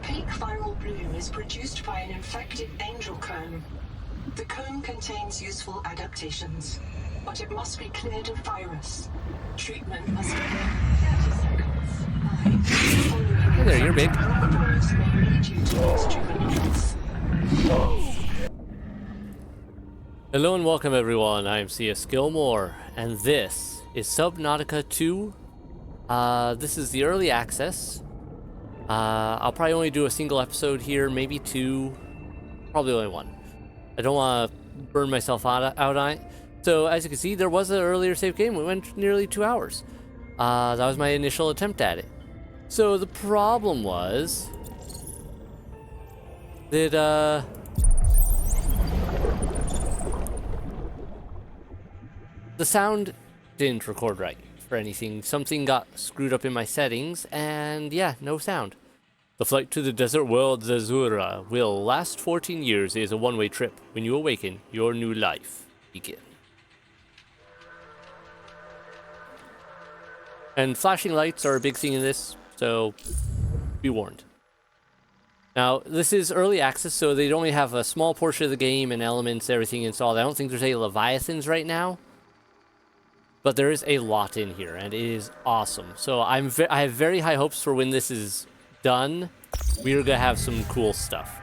opaque viral bloom is produced by an infected angel comb. The comb contains useful adaptations, but it must be cleared of virus. Treatment must begin 30 seconds. Hey there, you're big. May lead you to extreme levels. Hello and welcome everyone, I'm C.S.Gilmore, and this is Subnautica 2. This is the early access. I'll probably only do a single episode here, maybe two, probably only one. I don't want to burn myself out on it. So as you can see, there was an earlier save game. We went nearly 2 hours. That was my initial attempt at it. So the problem was that the sound didn't record right for anything. Something got screwed up in my settings, and yeah, no sound. The flight to the desert world Zazura will last 14 years. It is a one-way trip. When you awaken, your new life begins. And flashing lights are a big thing in this, so be warned. Now, this is early access, so they only have a small portion of the game and elements, everything installed. I don't think there's any Leviathans right now, but there is a lot in here, and it is awesome. So I have very high hopes for when this is done. We're gonna have some cool stuff.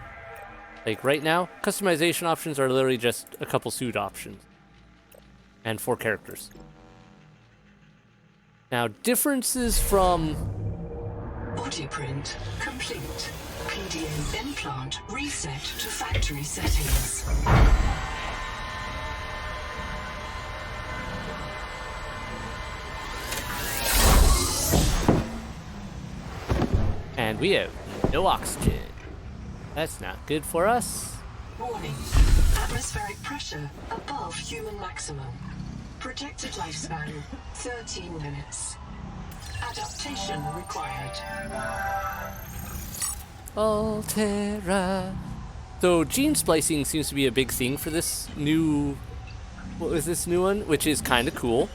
Like right now, customization options are literally just a couple suit options and 4 characters. Now, differences from Body print complete. PDA implant reset to factory settings. and we have no oxygen. That's not good for us. Warning. Atmospheric pressure above human maximum. Projected lifespan 13 minutes. Adaptation required. Altera. So gene splicing seems to be a big thing for this new... What was this new one? Which is kind of cool.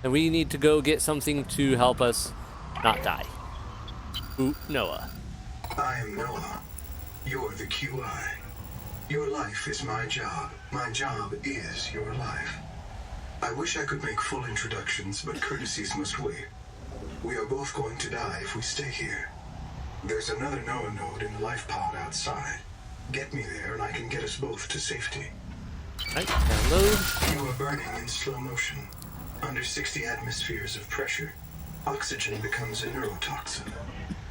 And we need to go get something to help us not die. Ooh, Noah. I am Noah. You're the QI. Your life is my job. My job is your life. I wish I could make full introductions, but courtesies must wait. We are both going to die if we stay here. There's another Noah node in the life pod outside. Get me there and I can get us both to safety. Right, download. You are burning in slow motion. Under 60 atmospheres of pressure, oxygen becomes a neurotoxin.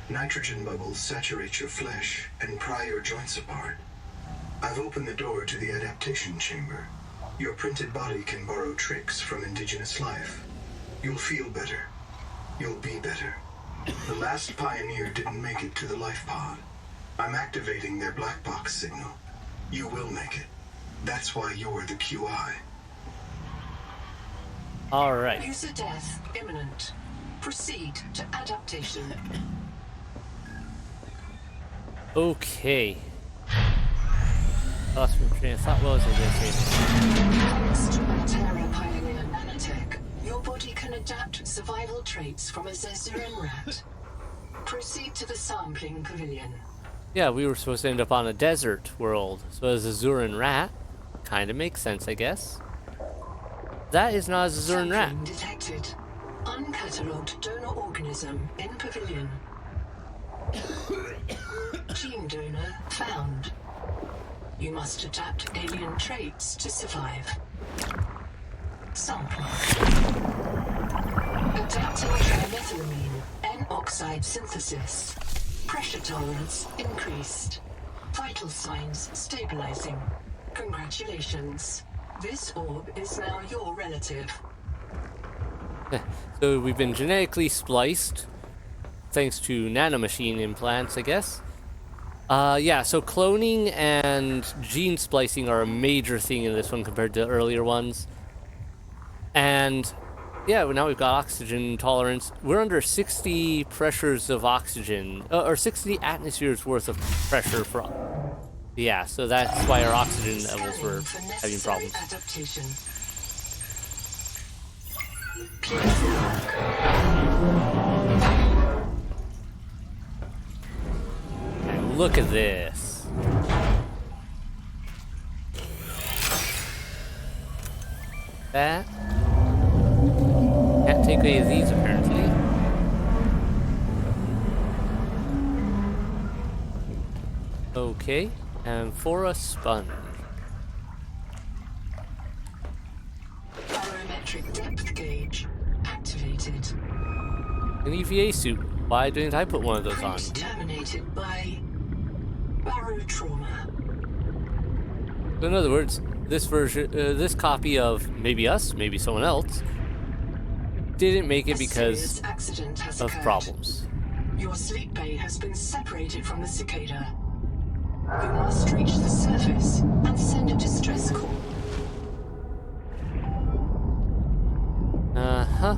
Nitrogen bubbles saturate your flesh and pry your joints apart. I've opened the door to the adaptation chamber. Your printed body can borrow tricks from indigenous life. You'll feel better. You'll be better. The last pioneer didn't make it to the life pod. I'm activating their black box signal. You will make it. That's why you're the QI. All right. User death imminent. Proceed to adaptation. Okay. Lost my train of thought. What was I going to say? Thanks to Terra Pioneer Nanotech, your body can adapt survival traits from a Zazuran rat. Proceed to the sampling pavilion. Yeah, we were supposed to end up on a desert world. So as a Zazuran rat, kind of makes sense, I guess. That is not a Zazuran rat. Sampling detected. Uncatalogued donor organism in pavilion. Gene donor found. You must adapt alien traits to survive. Sample. Adapting trimethylamine, N-oxide synthesis. Pressure tolerance increased. Vital signs stabilizing. Congratulations. This orb is now your relative. So we've been genetically spliced, thanks to nanomachine implants, I guess. Yeah, so cloning and gene splicing are a major thing in this one compared to earlier ones. And yeah, now we've got oxygen tolerance. We're under 60 pressures of oxygen, or 60 atmospheres worth of pressure for... Yeah, so that's why our oxygen levels were having problems. Adaptation. look at this. That. Can't take any of these, apparently. Okay, and for a sponge. Barometric depth gauge activated. An EVA suit. Why didn't I put one of those on? Print terminated by barotrauma. In other words, this version, this copy of maybe us, maybe someone else, didn't make it because accident has of occurred. problems. Your sleep bay has been separated from the cicada. You must reach the surface and send a distress call. Uh-huh.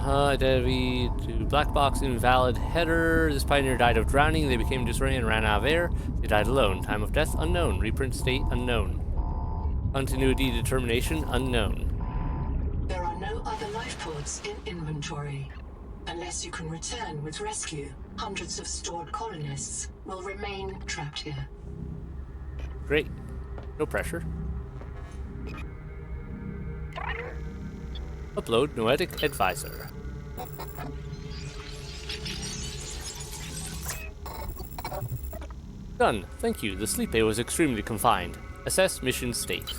Identity to black box, invalid header. This pioneer died of drowning. They became disoriented and ran out of air. They died alone. Time of death unknown. Reprint state unknown. Continuity determination unknown. There are no other life pods in inventory. Unless you can return with rescue, hundreds of stored colonists will remain trapped here. Great. No pressure. Upload Noetic Advisor. Done. Thank you. The sleep bay was extremely confined. Assess mission state.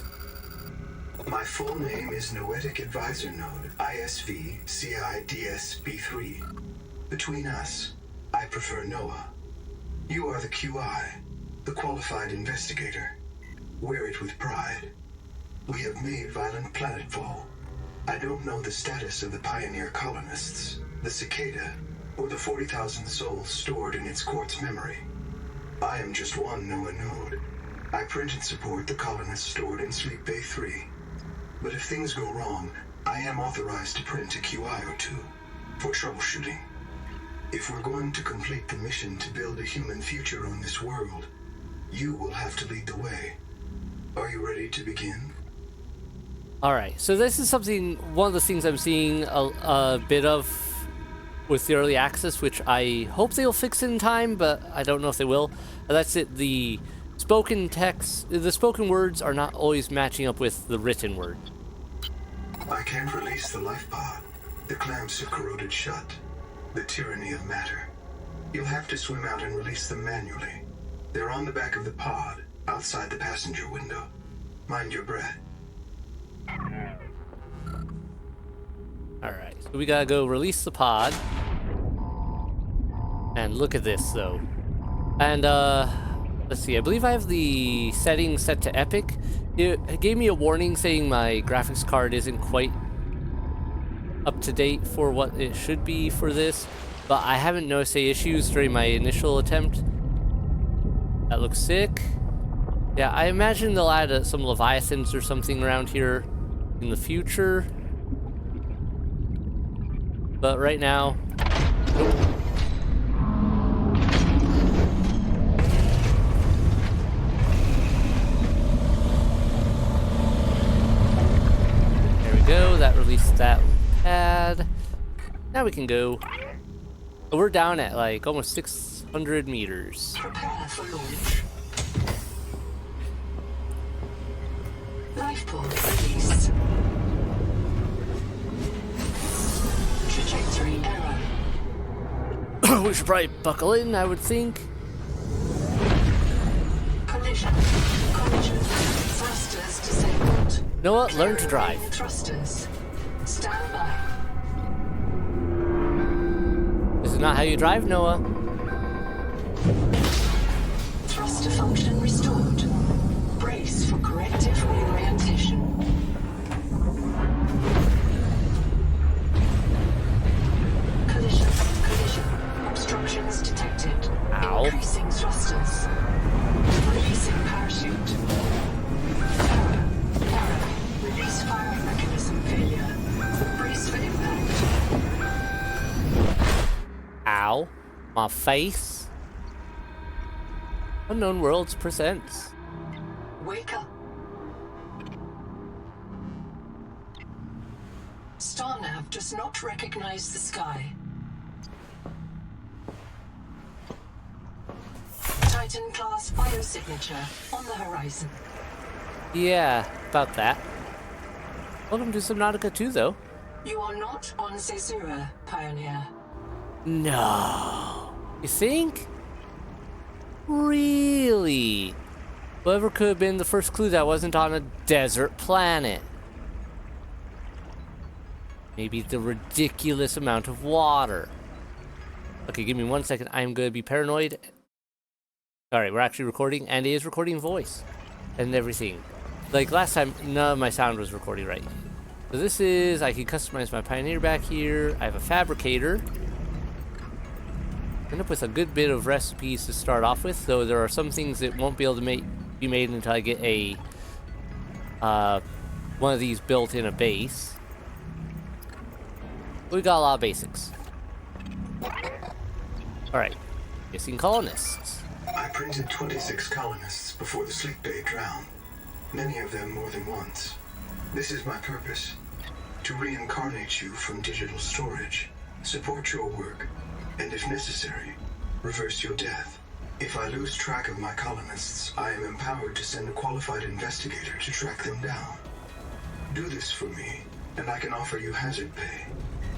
My full name is Noetic Advisor Node, ISV CIDSB3. Between us, I prefer Noah. You are the QI, the qualified investigator. Wear it with pride. We have made violent planetfall. I don't know the status of the pioneer colonists, the cicada, or the 40,000 souls stored in its quartz memory. I am just one Noah node. I print and support the colonists stored in Sleep Bay 3. But if things go wrong, I am authorized to print a QI or two for troubleshooting. If we're going to complete the mission to build a human future on this world, you will have to lead the way. Are you ready to begin? Alright, so this is something, one of the things I'm seeing a bit of with the early access, which I hope they'll fix in time, but I don't know if they will. That's it, the spoken text, the spoken words are not always matching up with the written word. I can't release the life pod. The clamps have corroded shut. The tyranny of matter. You'll have to swim out and release them manually. They're on the back of the pod, outside the passenger window. Mind your breath. Alright, so we gotta go release the pod. And look at this, though. And, let's see, I believe I have the settings set to epic. It gave me a warning saying my graphics card isn't quite up to date for what it should be for this, but I haven't noticed any issues during my initial attempt. That looks sick. Yeah, I imagine they'll add some Leviathans or something around here in the future. But right now... Nope. There we go, that released that pad. Now we can go. We're down at like almost 600 meters. Prepare for launch. Life pod release. Trajectory error. We should probably buckle in, I would think. Collision. Thrusters disabled. Noah, learn to drive. Clearing thrusters. Stand by. This is not how you drive, Noah. Thruster function restored. Brace for corrective reorientation. Collision. Obstructions detected. Ow. Increasing thrusters. Releasing parachute. Error. Release firing mechanism failure. Brace for impact. Ow. My face. Unknown Worlds presents. Wake up. StarNav does not recognize the sky. Titan-class biosignature on the horizon. Yeah, about that. Welcome to Subnautica 2, though. You are not on Caesura, Pioneer. No. You think? Really? Whoever could have been the first clue that wasn't on a desert planet? Maybe the ridiculous amount of water. Okay, give me 1 second. I'm going to be paranoid. Alright, we're actually recording, and it is recording voice and everything. Like last time, none of my sound was recording right. So this is, I can customize my Pioneer back here. I have a fabricator. End up with a good bit of recipes to start off with, though there are some things that won't be able to be made until I get a one of these built in a base. We got a lot of basics. Alright, missing colonists. I printed 26 colonists before the sleep bay drowned, many of them more than once. This is my purpose, to reincarnate you from digital storage, support your work, and if necessary, reverse your death. If I lose track of my colonists, I am empowered to send a qualified investigator to track them down. Do this for me, and I can offer you hazard pay,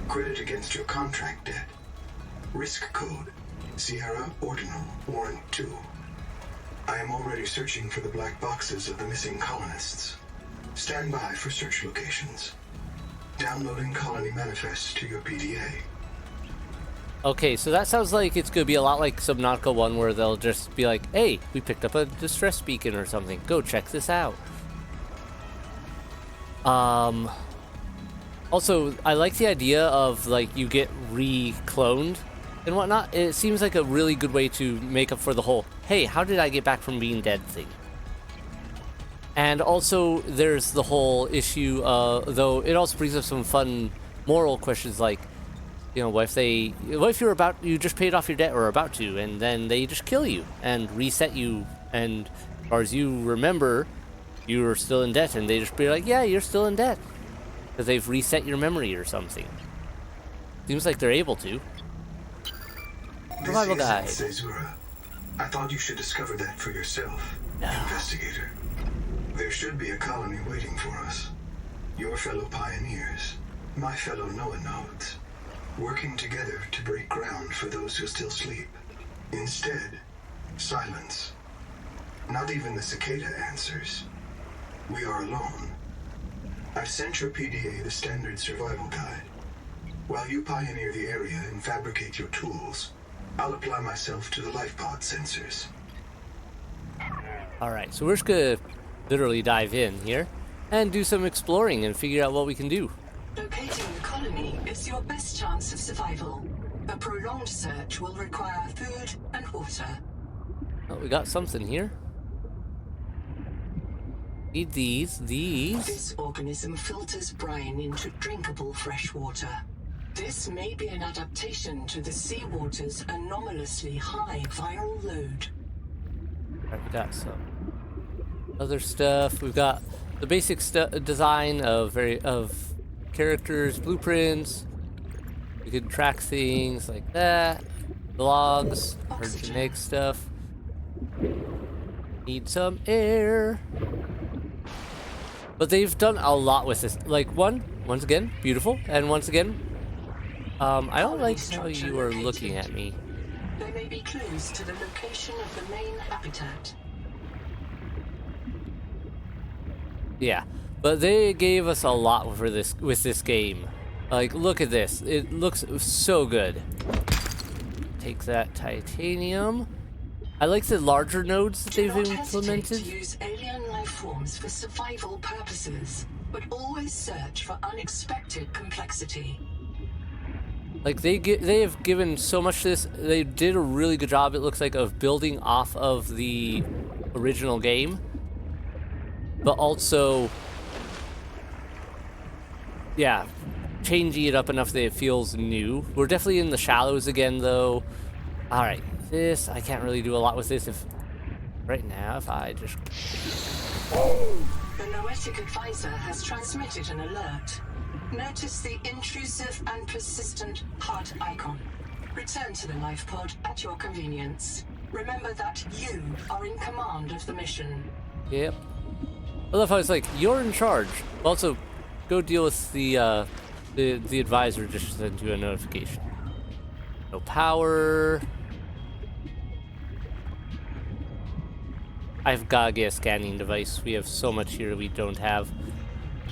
credit against your contract debt. Risk code, Sierra Ordinal, Warrant 2. I am already searching for the black boxes of the missing colonists. Stand by for search locations. Downloading colony manifest to your PDA. Okay, so that sounds like it's going to be a lot like Subnautica 1, where they'll just be like, hey, we picked up a distress beacon or something. Go check this out. Also, I like the idea of, like, you get re-cloned and whatnot. It seems like a really good way to make up for the whole, hey, how did I get back from being dead thing? And also, there's the whole issue, though it also brings up some fun moral questions like, you know, what if you just paid off your debt or about to, and then they just kill you and reset you, and as far as you remember, you were still in debt, and they just be like, yeah, you're still in debt, because they've reset your memory or something. Seems like they're able to. Survival guide. Caesura. I thought you should discover that for yourself, investigator. There should be a colony waiting for us. Your fellow pioneers, my fellow Noah nodes, working together to break ground for those who still sleep. Instead, silence. Not even the cicada answers. We are alone. I've sent your PDA the standard survival guide. While you pioneer the area and fabricate your tools, I'll apply myself to the life pod sensors. Alright, so we're just gonna literally dive in here and do some exploring and figure out what we can do. Locating the colony is your best chance of survival. A prolonged search will require food and water. Oh, we got something here. Need these. This organism filters brine into drinkable fresh water. This may be an adaptation to the seawater's anomalously high viral load. Alright, we got some other stuff. We've got the basic design of characters, blueprints. We could track things like that. Logs, or genetic stuff. Need some air. But they've done a lot with this. Like, once again, beautiful, and once again, I don't like how you are looking at me. There may be clues to the location of the main habitat. Yeah, but they gave us a lot with this game. Like, look at this. It looks so good. Take that titanium. I like the larger nodes that they've implemented. To use alien life forms for survival purposes, but always search for unexpected complexity. Like, they have given so much to this. They did a really good job, it looks like, of building off of the original game. But also, yeah, changing it up enough that it feels new. We're definitely in the shallows again, though. Alright, this, I can't really do a lot with this if... Right now, if I just... The Noetic Advisor has transmitted an alert. Notice the intrusive and persistent heart icon. Return to the life pod at your convenience. Remember that you are in command of the mission. Yep. I love how it's like, you're in charge. Also, go deal with the advisor just sent you a notification. No power. I've got to get a scanning device. We have so much here we don't have.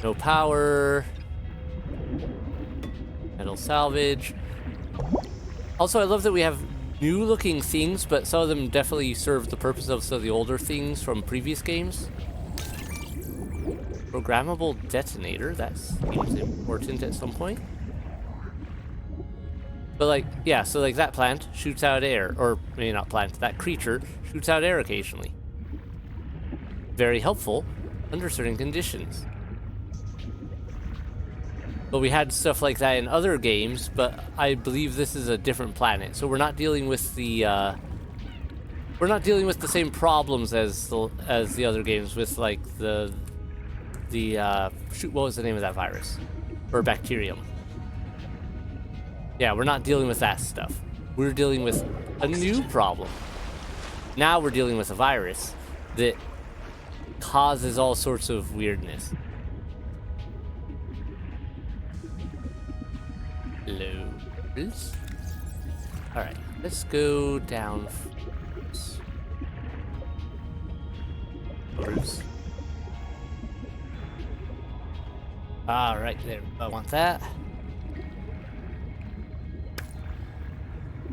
No power. Metal salvage. Also, I love that we have new looking things, but some of them definitely serve the purpose of some of the older things from previous games. Programmable detonator, that seems important at some point. But like, yeah, so like that plant shoots out air, or maybe not plant, that creature shoots out air occasionally. Very helpful under certain conditions. But we had stuff like that in other games, but I believe this is a different planet, so we're not dealing with the same problems as the other games with like shoot, what was the name of that virus or bacterium? Yeah, we're not dealing with that stuff. We're dealing with a new problem. Now we're dealing with a virus that causes all sorts of weirdness. Loads. Alright, let's go down. Bruce. Alright, there. I want that.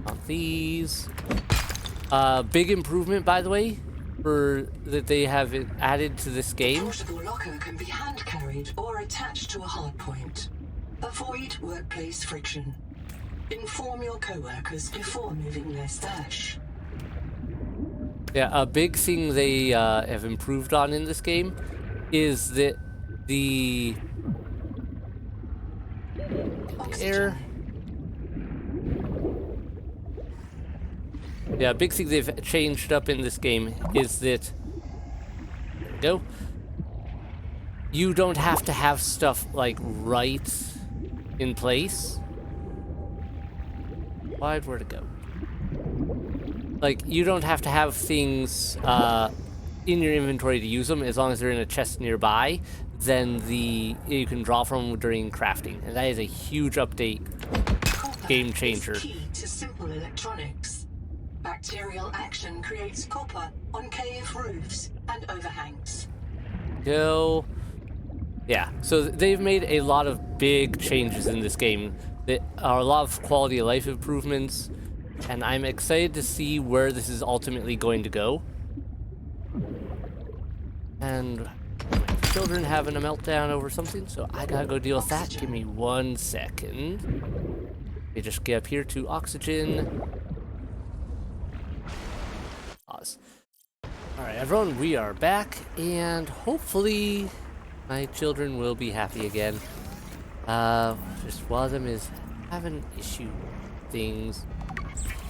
Want these. Big improvement, by the way, that they have added to this game. Portable locker can be hand carried or attached to a hard point. Avoid workplace friction. Inform your co-workers before moving their stash. Yeah, a big thing they have improved on in this game is that the air. Yeah, a big thing they've changed up in this game is that, there we go, you don't have to have stuff like right in place. Where to go? Like, you don't have to have things in your inventory to use them as long as they're in a chest nearby. Then you can draw from them during crafting, and that is a huge update, game changer. Is key to simple electronics. Bacterial action creates copper on cave roofs and overhangs. Go. Yeah, so they've made a lot of big changes in this game that are a lot of quality of life improvements, and I'm excited to see where this is ultimately going to go. And my children having a meltdown over something, so I gotta go deal with that. Give me 1 second. Let me just get up here to oxygen. Pause. Alright, everyone, we are back, and hopefully my children will be happy again. Just one of them is having issue things.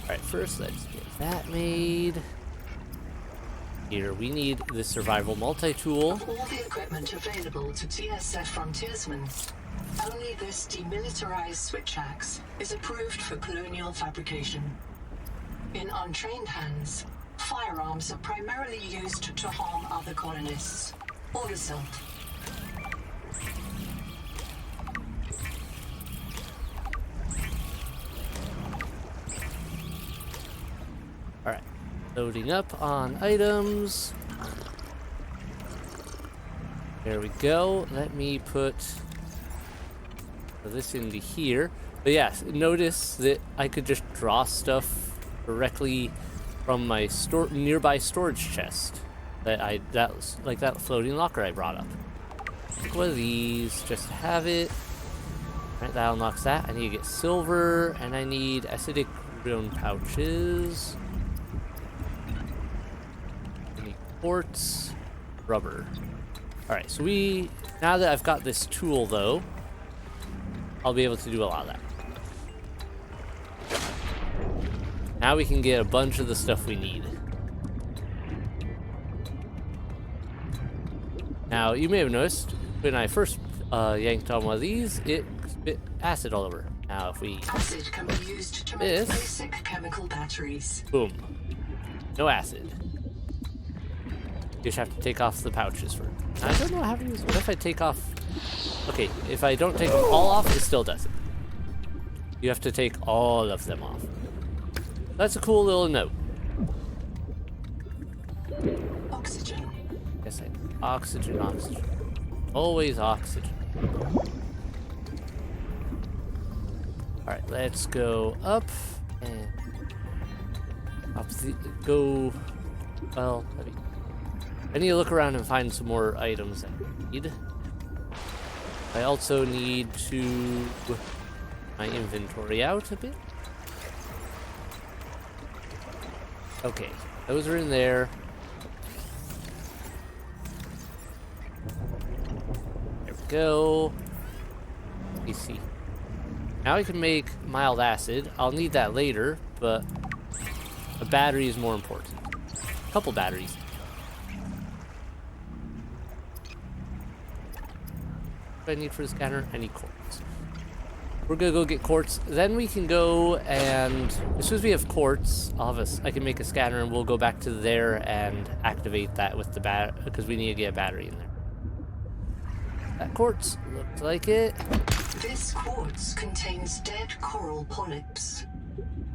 Alright, first let's get that made. Here, we need the survival multi-tool. Of all the equipment available to TSF frontiersmen, only this demilitarized switch axe is approved for colonial fabrication. In untrained hands, firearms are primarily used to harm other colonists or the self. Alright, loading up on items. There we go. Let me put this into here. But yes, notice that I could just draw stuff directly from my nearby storage chest. That was like that floating locker I brought up. One of these just to have it. Alright, that unlocks that. I need to get silver, and I need acidic drone pouches. I need quartz, rubber. Alright, so now that I've got this tool though, I'll be able to do a lot of that. Now we can get a bunch of the stuff we need. Now, you may have noticed, when I first yanked on one of these, it spit acid all over. Now if we Acid can be used to make This. basic chemical batteries. boom, no acid. You just have to take off the pouches first. I don't know how to use. What if I take off? Okay, if I don't take them all off, it still does it. You have to take all of them off. That's a cool little note. Oxygen. Yes, oxygen, oxygen. Always oxygen. Alright, let's go up and up the go. Well, I need to look around and find some more items I need. I also need to my inventory out a bit. Okay, those are in there. There we go. Let me see. Now I can make mild acid. I'll need that later, but a battery is more important. A couple batteries. What do I need for the scanner? I need quartz. We're gonna go get quartz. Then we can go and as soon as we have quartz, I can make a scanner and we'll go back to there and activate that with the because we need to get a battery in there. That quartz looked like it. This quartz contains dead coral polyps.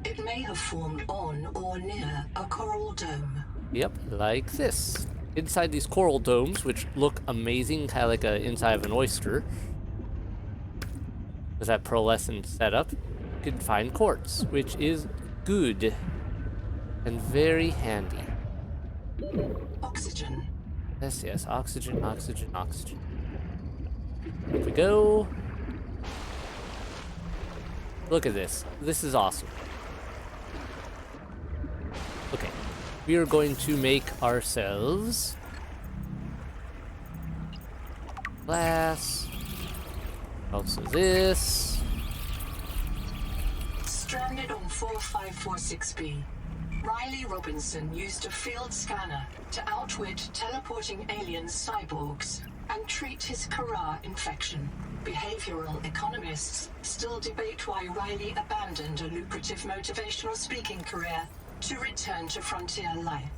It may have formed on or near a coral dome. Yep, like this. Inside these coral domes, which look amazing, kind of like the inside of an oyster, with that pearlescent setup, you can find quartz, which is good and very handy. Oxygen. Yes, yes, oxygen, oxygen, oxygen. Here we go. Look at this. This is awesome. Okay. We are going to make ourselves glass. Also this. Stranded on 4546B, Riley Robinson used a field scanner to outwit teleporting alien cyborgs and treat his Kara infection. Behavioral economists still debate why Riley abandoned a lucrative motivational speaking career to return to frontier life.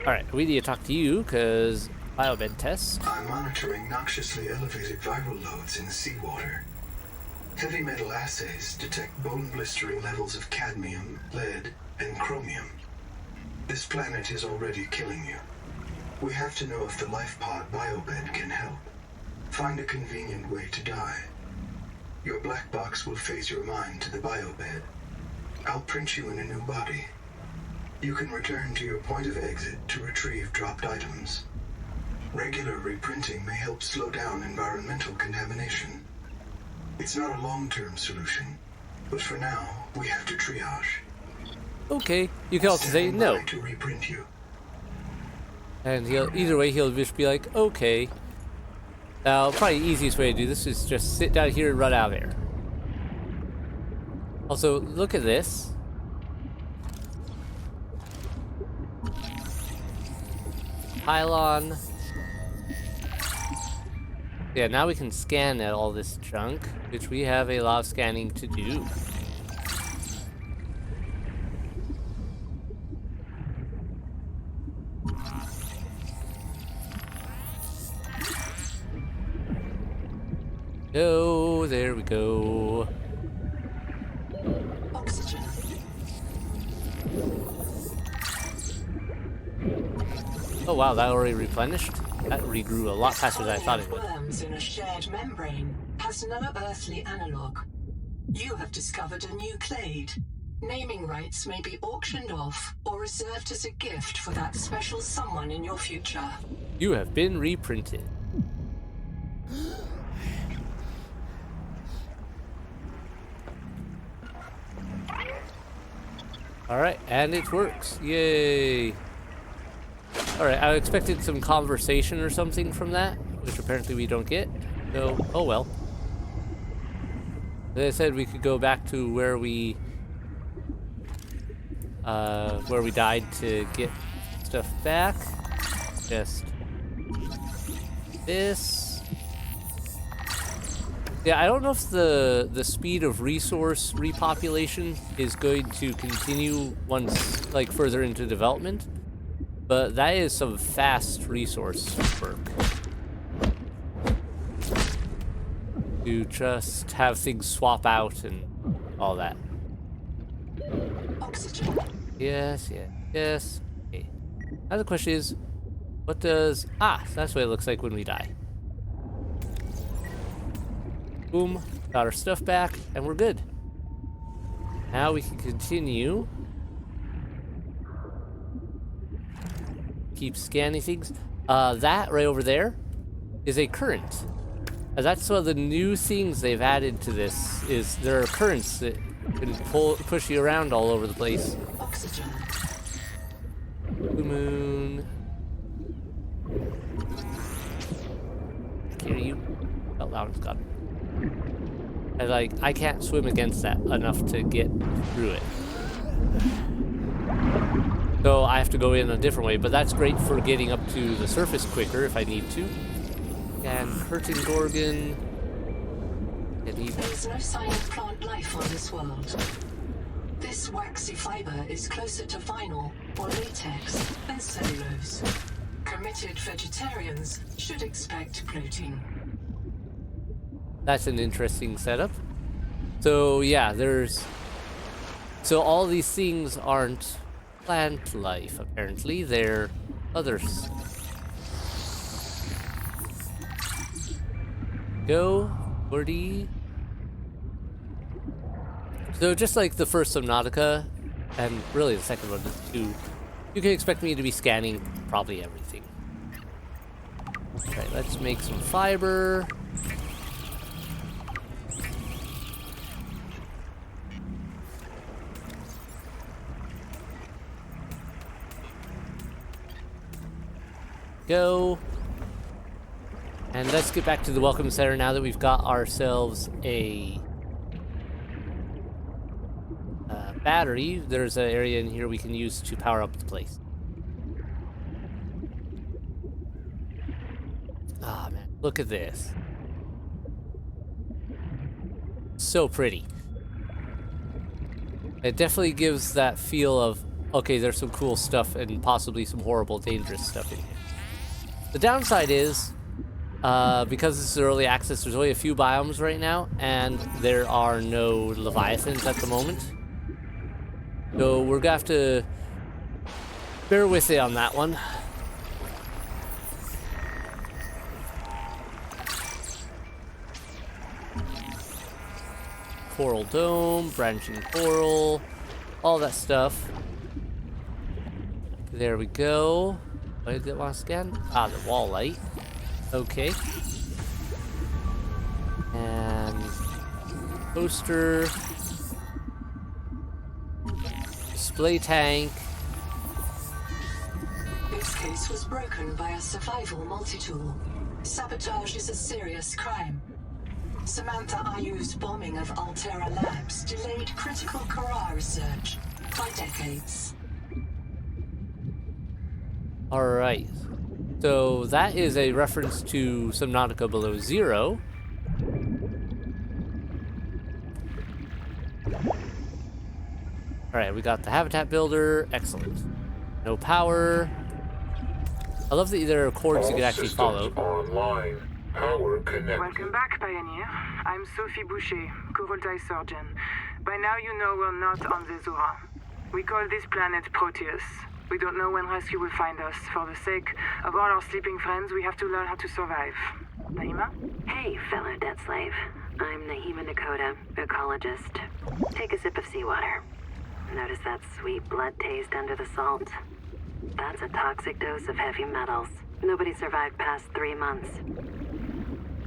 Alright, we need to talk to you, because biomed tests. I'm monitoring noxiously elevated viral loads in seawater. Heavy metal assays detect bone-blistering levels of cadmium, lead, and chromium. This planet is already killing you. We have to know if the life pod biobed can help. Find a convenient way to die. Your black box will phase your mind to the biobed. I'll print you in a new body. You can return to your point of exit to retrieve dropped items. Regular reprinting may help slow down environmental contamination. It's not a long-term solution, but for now, we have to triage. Okay, you can also say no. To reprint you. And either way, he'll just be like, okay. Now, probably the easiest way to do this is just sit down here and run out of air. Also, look at this. Pylon. Yeah, now we can scan at all this junk, which we have a lot of scanning to do. Oh, there we go. Oxygen. Oh wow, that already replenished? That regrew a lot faster than I thought it would. Worms in a shared membrane has no earthly analog. You have discovered a new clade. Naming rights may be auctioned off or reserved as a gift for that special someone in your future. You have been reprinted. Alright, and it works. Yay! Alright, I expected some conversation or something from that, which apparently we don't get. So, oh well. As I said, we could go back to where we died to get stuff back. Just this. Yeah, I don't know if the speed of resource repopulation is going to continue once, like, further into development, but that is some fast resource work. To just have things swap out and all that. Oxygen. Yes, yes, yes. Okay. Now the question is, what does... Ah, so that's what it looks like when we die. Boom. Got our stuff back, and we're good. Now we can continue. Keep scanning things. That right over there is a current. That's one of the new things they've added to this, is there are currents that can push you around all over the place. Oxygen. Blue moon. I hear you. Oh, that one's gone. I can't swim against that enough to get through it. So I have to go in a different way, but that's great for getting up to the surface quicker if I need to. And Curtin Gorgon. There is no sign of plant life on this world. This waxy fiber is closer to vinyl or latex than cellulose. Committed vegetarians should expect protein. That's an interesting setup. So yeah, so all these things aren't plant life, apparently. They're others. Go, 40. So just like the first Subnautica, and really the second one too, you can expect me to be scanning probably everything. Okay, let's make some fiber. Go. And let's get back to the Welcome Center now that we've got ourselves a battery. There's an area in here we can use to power up the place. Ah, man, look at this. So pretty. It definitely gives that feel of, okay, there's some cool stuff and possibly some horrible, dangerous stuff in here. The downside is, because this is early access, there's only a few biomes right now, and there are no leviathans at the moment. So we're gonna have to bear with it on that one. Coral dome, branching coral, all that stuff. There we go. What did it want to scan? Ah, the wall light. Okay. And poster. Display tank. This case was broken by a survival multi-tool. Sabotage is a serious crime. Samantha Ayu's bombing of Altera Labs delayed critical Kara research by decades. Alright. So that is a reference to Subnautica Below Zero. Alright, we got the habitat builder. Excellent. No power. I love that there are cords you can actually follow. Online. Power connected. Welcome back, Pioneer. I'm Sophie Boucher, Coroltai surgeon. By now you know we're not on the Zora. We call this planet Proteus. We don't know when rescue will find us. For the sake of all our sleeping friends, we have to learn how to survive. Naima? Hey, fellow dead slave. I'm Naima Nakota, ecologist. Take a sip of seawater. Notice that sweet blood taste under the salt? That's a toxic dose of heavy metals. Nobody survived past 3 months.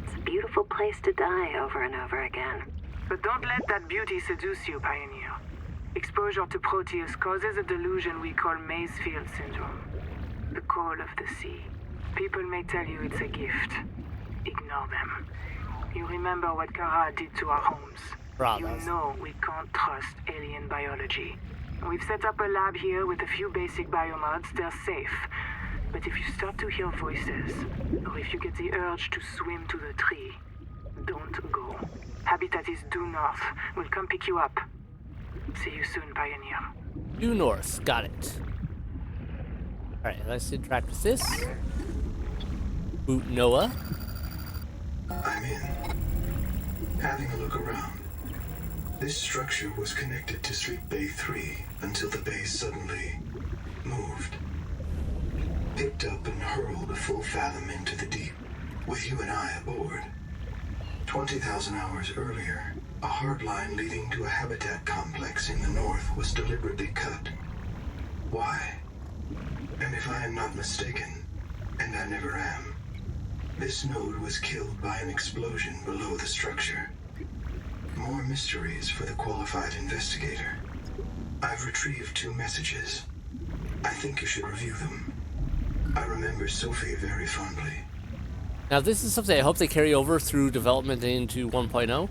It's a beautiful place to die over and over again. But don't let that beauty seduce you, Pioneer. Exposure to Proteus causes a delusion we call Maysfield syndrome. The call of the sea. People may tell you it's a gift. Ignore them. You remember what Kara did to our homes. You know we can't trust alien biology. We've set up a lab here with a few basic biomods. They're safe. But if you start to hear voices, or if you get the urge to swim to the tree, don't go. Habitat is due north. We'll come pick you up. See you soon, Pioneer. Due north. Got it. Alright, let's interact with this. Boot Noah. I'm in. Having a look around. This structure was connected to Sleep Bay 3 until the bay suddenly moved. Picked up and hurled a full fathom into the deep, with you and I aboard. 20,000 hours earlier, a hard line leading to a habitat complex in the north was deliberately cut. Why? And if I am not mistaken, and I never am, this node was killed by an explosion below the structure. More mysteries for the qualified investigator. I've retrieved 2 messages. I think you should review them. I remember Sophie very fondly. Now this is something I hope they carry over through development into 1.0,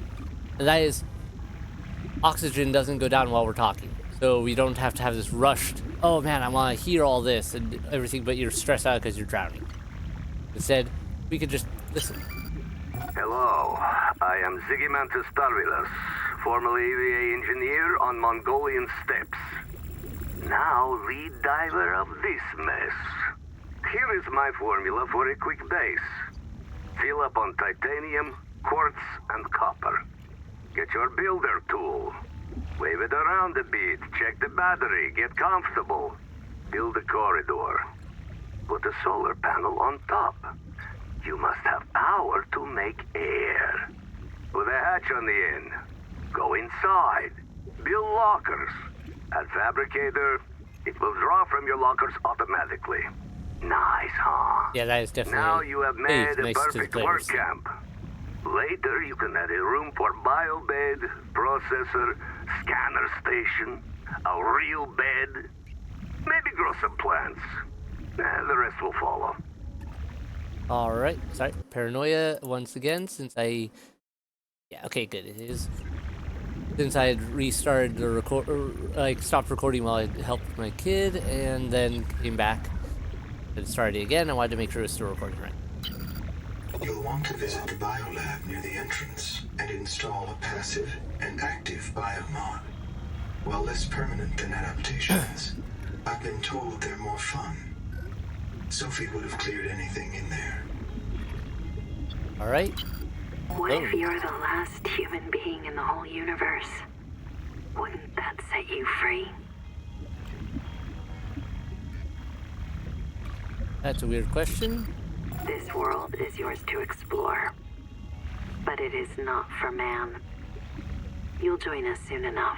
and that is oxygen doesn't go down while we're talking. So we don't have to have this rushed, oh man, I want to hear all this and everything, but you're stressed out because you're drowning. Instead, we could just listen. Hello, I am Zigimantus Tarvilus, formerly EVA engineer on Mongolian steppes. Now lead diver of this mess. Here is my formula for a quick base. Fill up on titanium, quartz, and copper. Get your builder tool. Wave it around a bit, check the battery, get comfortable. Build a corridor. Put a solar panel on top. You must have power to make air. Put a hatch on the end. Go inside. Build lockers. At Fabricator, it will draw from your lockers automatically. Nice, huh? Yeah, that is definitely. Now you have made a nice to the perfect work players. camp. Later, you can add a room for biobed, processor, scanner station, a real bed, maybe grow some plants. The rest will follow. Alright, sorry, paranoia once again, since I... Yeah, okay, good, it is. Since I had restarted the stopped recording while I helped my kid, and then came back and started it again, I wanted to make sure it was still recording right. You'll want to visit the biolab near the entrance and install a passive and active biomod. While less permanent than adaptations, I've been told they're more fun. Sophie would have cleared anything in there. Alright. What if you're the last human being in the whole universe? Wouldn't that set you free? That's a weird question. This world is yours to explore, but it is not for man. You'll join us soon enough.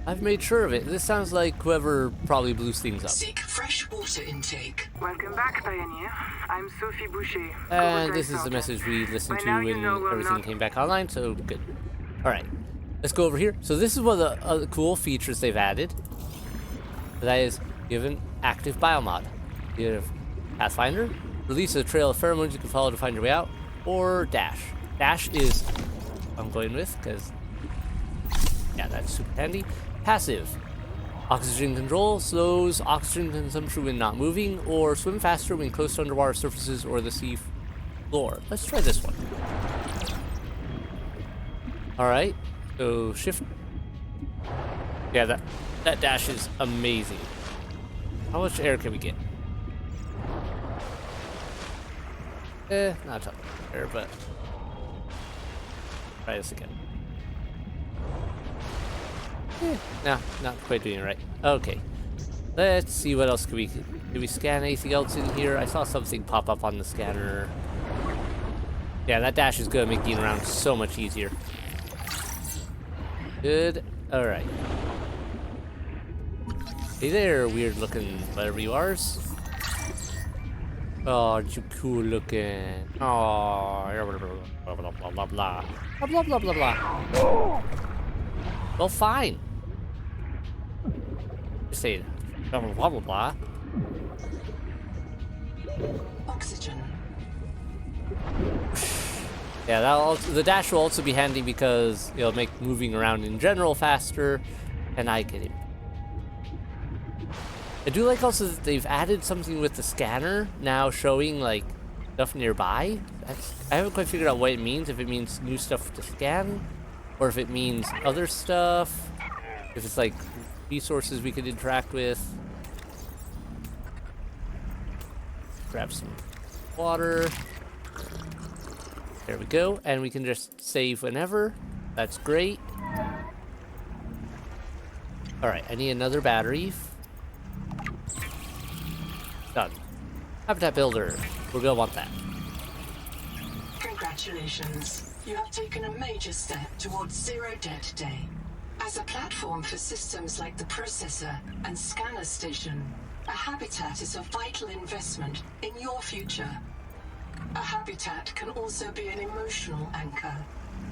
I've made sure of it. This sounds like whoever probably blew things up. Seek fresh water intake. Welcome back, Pioneer. I'm Sophie Boucher. And Oversight this is the Sergeant. message we listened By to now you when know we're everything not- came back online, so good. Alright, let's go over here. So this is one of the other cool features they've added. That is, you have an active biomod. You have Pathfinder, release a trail of pheromones you can follow to find your way out, or Dash. Dash is I'm going with, because, yeah, that's super handy. Passive. Oxygen control slows oxygen consumption when not moving, or swim faster when close to underwater surfaces or the sea floor. Let's try this one. Alright, so shift. Yeah, that dash is amazing. How much air can we get? Not a ton of air, but try this again. No, not quite doing it right. Okay. Let's see what else can we... Did we scan anything else in here? I saw something pop up on the scanner. Yeah, that dash is gonna make getting around so much easier. Good. Alright. Hey there, weird looking whatever you are. Oh, aren't you cool looking? Oh, blah blah blah blah blah. Blah blah blah blah. Well, fine. Just say blah blah blah blah. Oxygen. Yeah, the dash will also be handy because it'll make moving around in general faster, and I get it. I do like also that they've added something with the scanner now showing like stuff nearby. I haven't quite figured out what it means, if it means new stuff to scan, or if it means other stuff, if it's like resources we could interact with. Grab some water. There we go, and we can just save whenever. That's great. Alright, I need another battery. Done. Habitat builder. We're gonna want that. Congratulations. You have taken a major step towards zero debt day. As a platform for systems like the processor and scanner station, a habitat is a vital investment in your future. A habitat can also be an emotional anchor,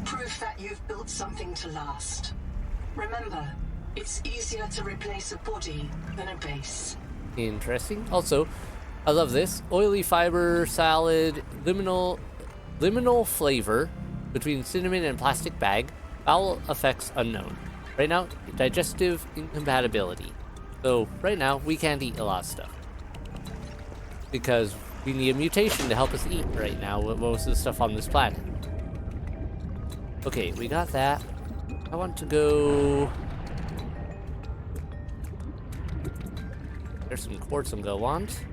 proof that you've built something to last. Remember, it's easier to replace a body than a base. Interesting. Also, I love this. Oily fiber salad, liminal flavor between cinnamon and plastic bag. Bowel effects unknown. Right now, digestive incompatibility. So right now, we can't eat a lot of stuff. Because we need a mutation to help us eat right now with most of the stuff on this planet. Okay, we got that. I want to go... There's some quartz I'm gonna want.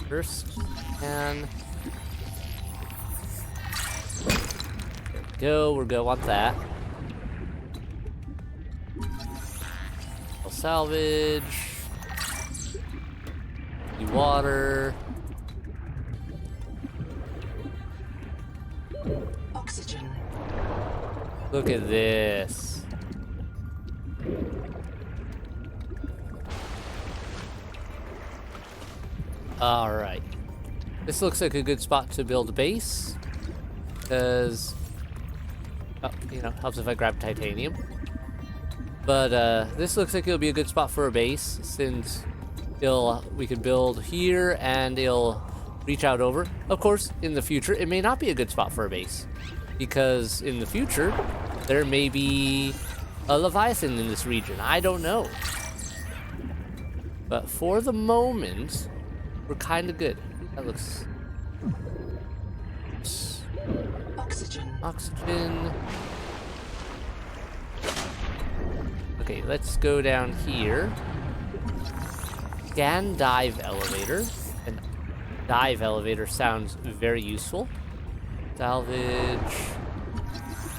First, and... There we go, we're gonna want that. I'll salvage. The water. Oxygen. Look at this. Alright. This looks like a good spot to build a base. Because... Oh, you know, helps if I grab titanium. But, this looks like it'll be a good spot for a base, since we can build here, and it'll reach out over. Of course, in the future, it may not be a good spot for a base. Because in the future, there may be a Leviathan in this region. I don't know. But for the moment... We're kind of good. That looks... Oxygen. Oxygen. Okay, let's go down here. Scan dive elevator. And dive elevator sounds very useful. Salvage.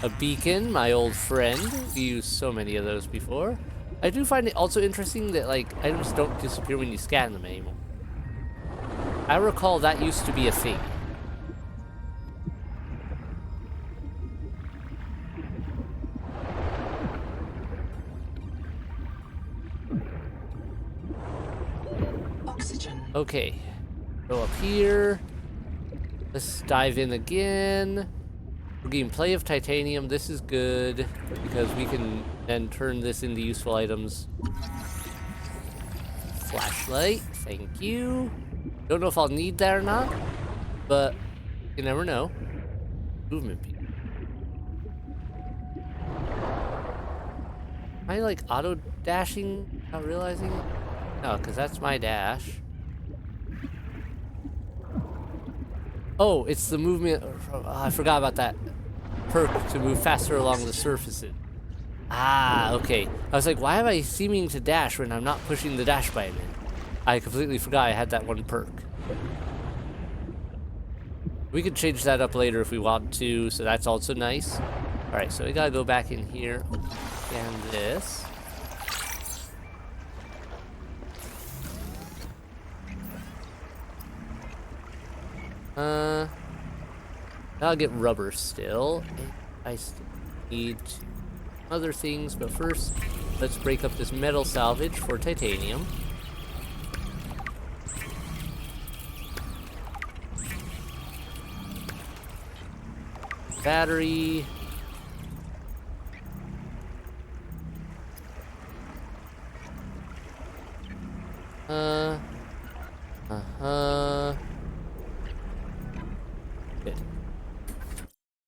A beacon, my old friend. We used so many of those before. I do find it also interesting that, like, items don't disappear when you scan them anymore. I recall that used to be a thing. Oxygen. Okay. Go up here. Let's dive in again. We're getting plenty of titanium. This is good because we can then turn this into useful items. Flashlight. Thank you. Don't know if I'll need that or not, but you never know. Movement peak. Am I like auto dashing without realizing it? No, because that's my dash. Oh, it's the movement. I forgot about that perk to move faster along the surfaces. Ah, okay. I was like, why am I seeming to dash when I'm not pushing the dash button in? I completely forgot I had that one perk. We could change that up later if we want to, so that's also nice. Alright, so we gotta go back in here. Scan this. I'll get rubber still. I still need other things, but first, let's break up this metal salvage for titanium. Battery. Good.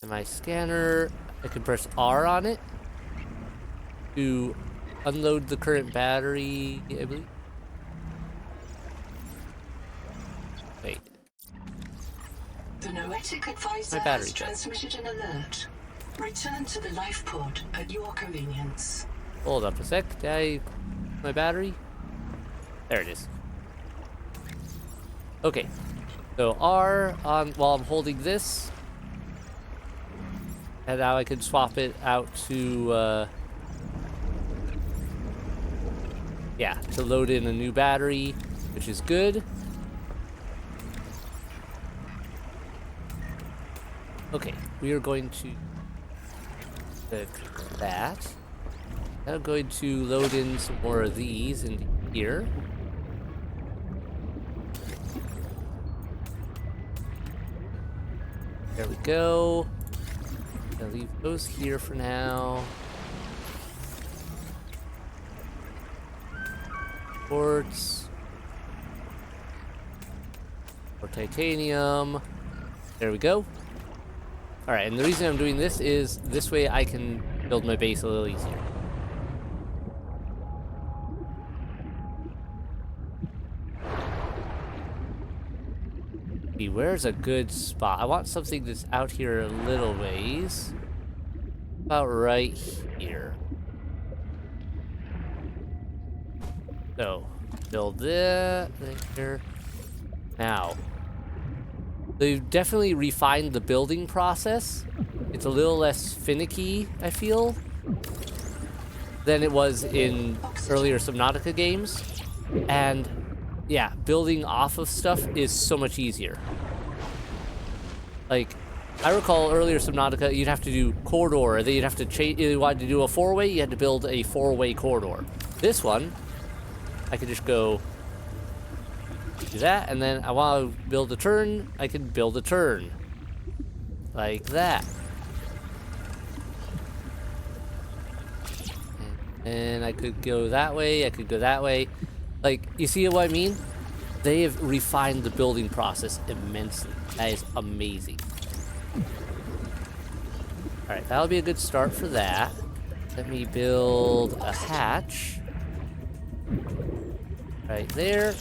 And my scanner, I can press R on it to unload the current battery, I believe. Wait. The Noetic advisor My battery has died. transmitted an alert. Return to the life pod at your convenience. Hold up a sec. Did my battery? There it is. Okay. So R on while I'm holding this. And now I can swap it out to yeah, to load in a new battery, which is good. Okay, we are going to fix that. I'm going to load in some more of these into here. There we go. I'll leave those here for now. Quartz. Or titanium. There we go. Alright, and the reason I'm doing this is this way I can build my base a little easier. See, where's a good spot? I want something that's out here a little ways. About right here. So, build that there. Now, they've definitely refined the building process. It's a little less finicky, I feel, than it was in earlier Subnautica games. And yeah, building off of stuff is so much easier. Like, I recall earlier Subnautica, you'd have to do corridor, then you'd have to change, you wanted to do a 4-way, you had to build a 4-way corridor. This one, I could just go do that, and then I want to build a turn, I can build a turn. Like that. And I could go that way, I could go that way. Like, you see what I mean? They have refined the building process immensely. That is amazing. Alright, that'll be a good start for that. Let me build a hatch. Right there.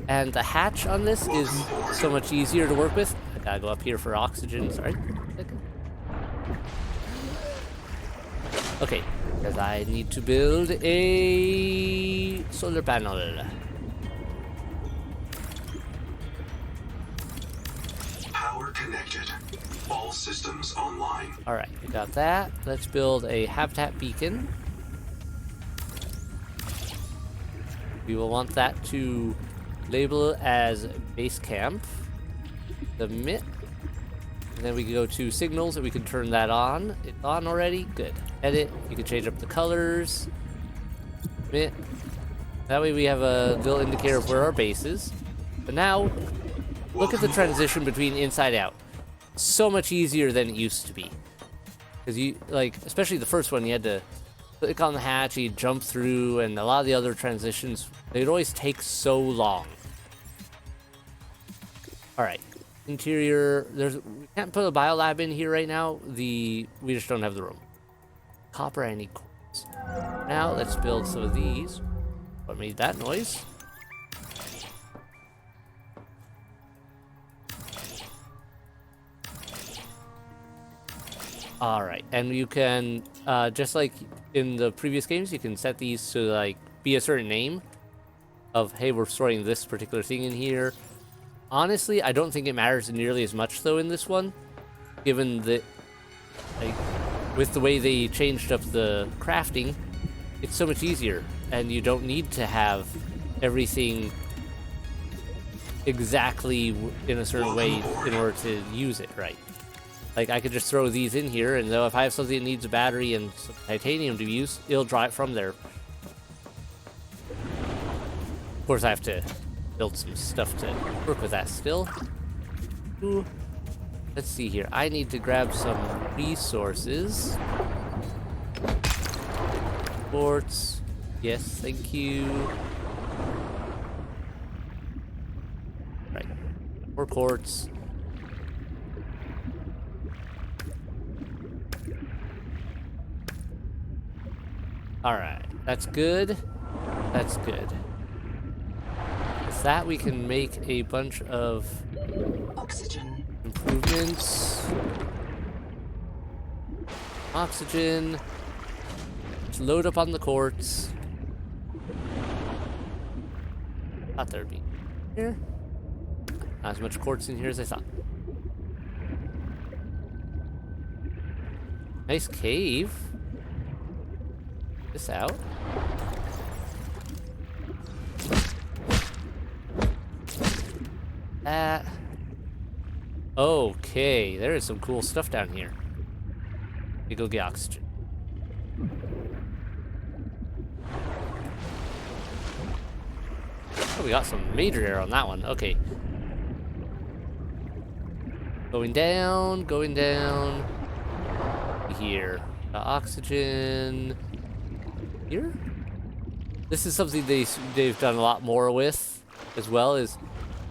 And the hatch on this is so much easier to work with. I gotta go up here for oxygen, sorry. Okay, because I need to build a solar panel. Power connected. All systems online. Alright, we got that. Let's build a habitat beacon. We will want that to label as base camp. Submit. And then we can go to signals and we can turn that on. It's on already. Good. Edit. You can change up the colors. Submit. That way we have a little indicator of where our base is. But now, look at the transition between inside out. So much easier than it used to be. Because you, like, especially the first one, you had to click on the hatch, you jump through, and a lot of the other transitions, they'd always take so long. Alright. Interior, we can't put a biolab in here right now. We just don't have the room. Copper, I need quartz. Now, let's build some of these. What made that noise? Alright, and you can, just like in the previous games, you can set these to, like, be a certain name of, hey, we're storing this particular thing in here. Honestly, I don't think it matters nearly as much, though, in this one, given that, like, with the way they changed up the crafting, it's so much easier, and you don't need to have everything exactly in a certain way in order to use it right. Like, I could just throw these in here, and though if I have something that needs a battery and some titanium to use, it'll draw it from there. Of course, I have to build some stuff to work with that still. Ooh. Let's see here. I need to grab some resources. Quartz. Yes, thank you. Right. More quartz. Alright, that's good. That's good. With that, we can make a bunch of Oxygen. improvements. Oxygen. Let's load up on the quartz. Thought there'd be here. Not as much quartz in here as I thought. Nice cave. This out. That. Okay, there is some cool stuff down here. Let me go get oxygen. Oh, we got some major air on that one. Okay. Going down, going down. Here. Oxygen. Here? This is something they've done a lot more with, as well as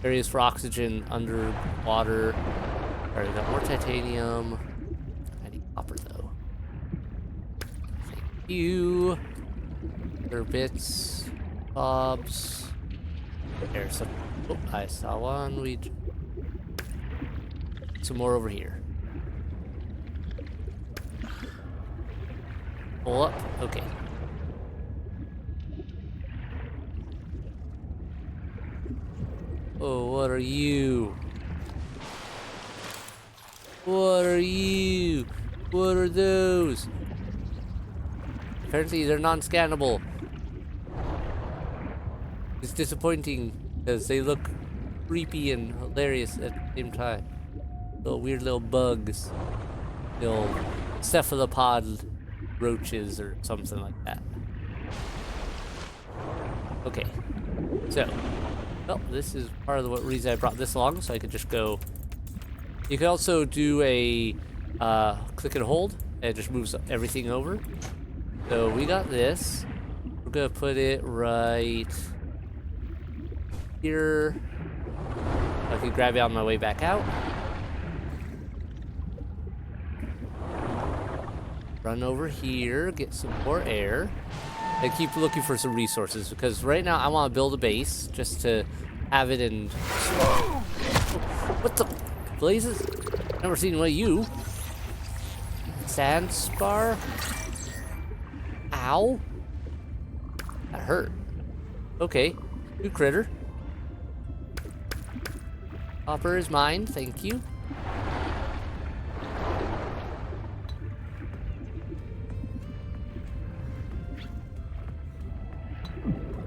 areas for oxygen underwater. Alright, we got more titanium. I need copper though. Thank you. Other bits, bobs. There's some. Oh, I saw one. Some more over here. Pull up. Okay. Oh, what are you? What are you? What are those? Apparently they're non-scannable. It's disappointing because they look creepy and hilarious at the same time. Little weird little bugs. Little cephalopod roaches or something like that. Okay. So, well, this is part of the reason I brought this along, so I could just go. You can also do a click and hold, and it just moves everything over. So we got this. We're gonna put it right here. I can grab it on my way back out. Run over here, get some more air. And keep looking for some resources, because right now I want to build a base just to have it in. What the blazes? Never seen one of you. Sand spar. Ow. That hurt. Okay. New critter. Copper is mine. Thank you.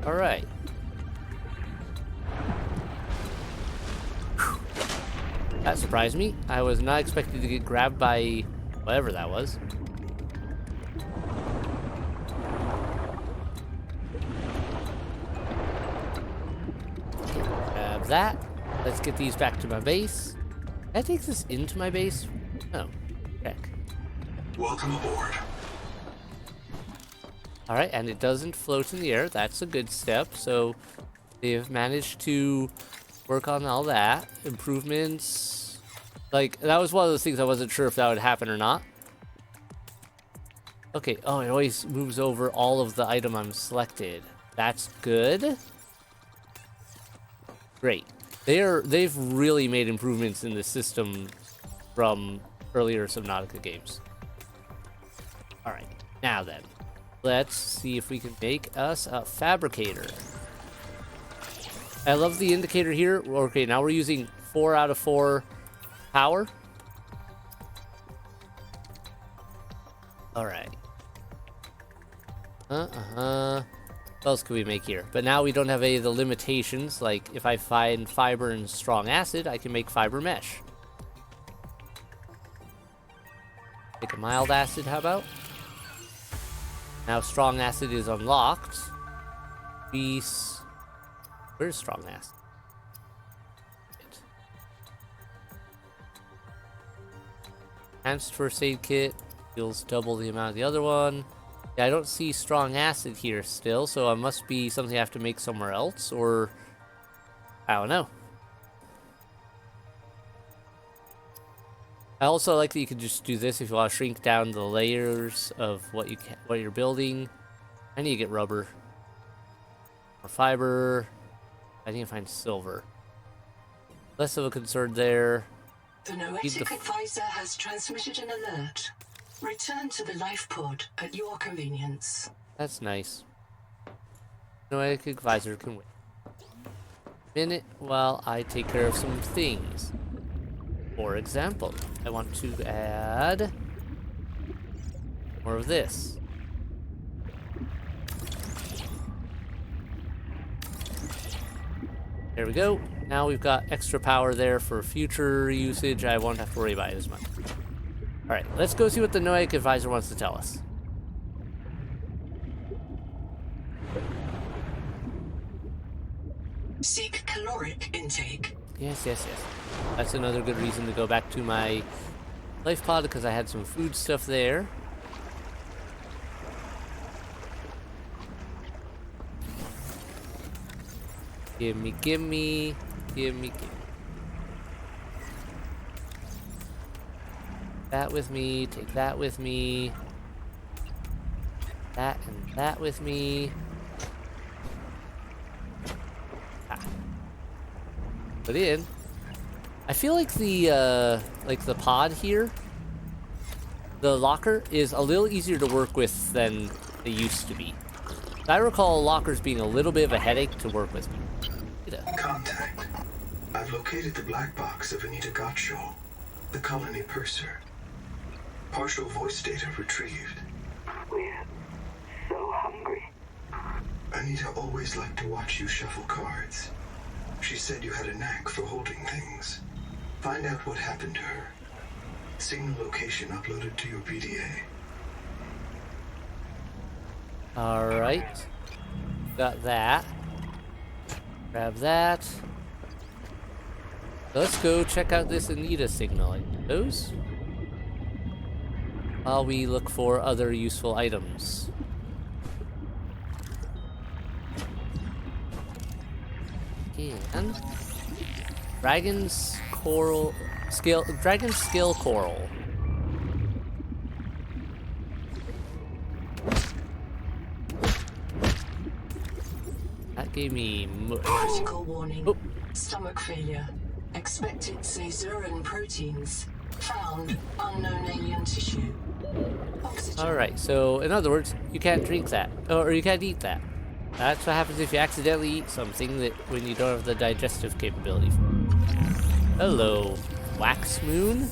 All right. That surprised me. I was not expecting to get grabbed by whatever that was. Grab that. Let's get these back to my base. Can I take this into my base? No. Check. Welcome aboard. Alright, and it doesn't float in the air. That's a good step. So they've managed to work on all that. Improvements. Like, that was one of those things I wasn't sure if that would happen or not. Okay, oh, it always moves over all of the item I'm selected. That's good. Great. They've really made improvements in the system from earlier Subnautica games. Alright, now then. Let's see if we can make us a fabricator. I love the indicator here. Okay, now we're using 4 out of 4 power. Alright. What else can we make here? But now we don't have any of the limitations. Like, if I find fiber and strong acid, I can make fiber mesh. Make a mild acid, how about? Now strong acid is unlocked. Peace. Where's strong acid? Enhanced first aid kit. Heals double the amount of the other one. Yeah, I don't see strong acid here still, so it must be something I have to make somewhere else, or I don't know. I also like that you can just do this if you want to shrink down the layers of what you're building. I need to get rubber. More fiber. I need to find silver. Less of a concern there. The Noetic advisor has transmitted an alert. Return to the life pod at your convenience. That's nice. Noetic advisor can wait. Minute while I take care of some things. For example, I want to add more of this. There we go. Now we've got extra power there for future usage. I won't have to worry about it as much. Alright, let's go see what the Noetic advisor wants to tell us. Seek caloric intake. Yes. That's another good reason to go back to my life pod because I had some food stuff there. Gimme. That with me, take that with me. That and that with me. Put in. I feel like the pod here, the locker, is a little easier to work with than they used to be. I recall lockers being a little bit of a headache to work with. Contact. I've located the black box of Anita Gottschall, the colony purser. Partial voice data retrieved. We're so hungry. Anita always liked to watch you shuffle cards. She said you had a knack for holding things. Find out what happened to her. Signal location uploaded to your PDA. Alright. Got that. Grab that. Let's go check out this Anita signal, I suppose. While we look for other useful items. And Dragon's Skill Coral. That gave me Critical warning. Oh. Stomach failure. Expected caesarean proteins. Found unknown alien tissue. Oxygen. Alright, so in other words, you can't drink that. Or you can't eat that. That's what happens if you accidentally eat something that when you don't have the digestive capability. Hello, Wax Moon.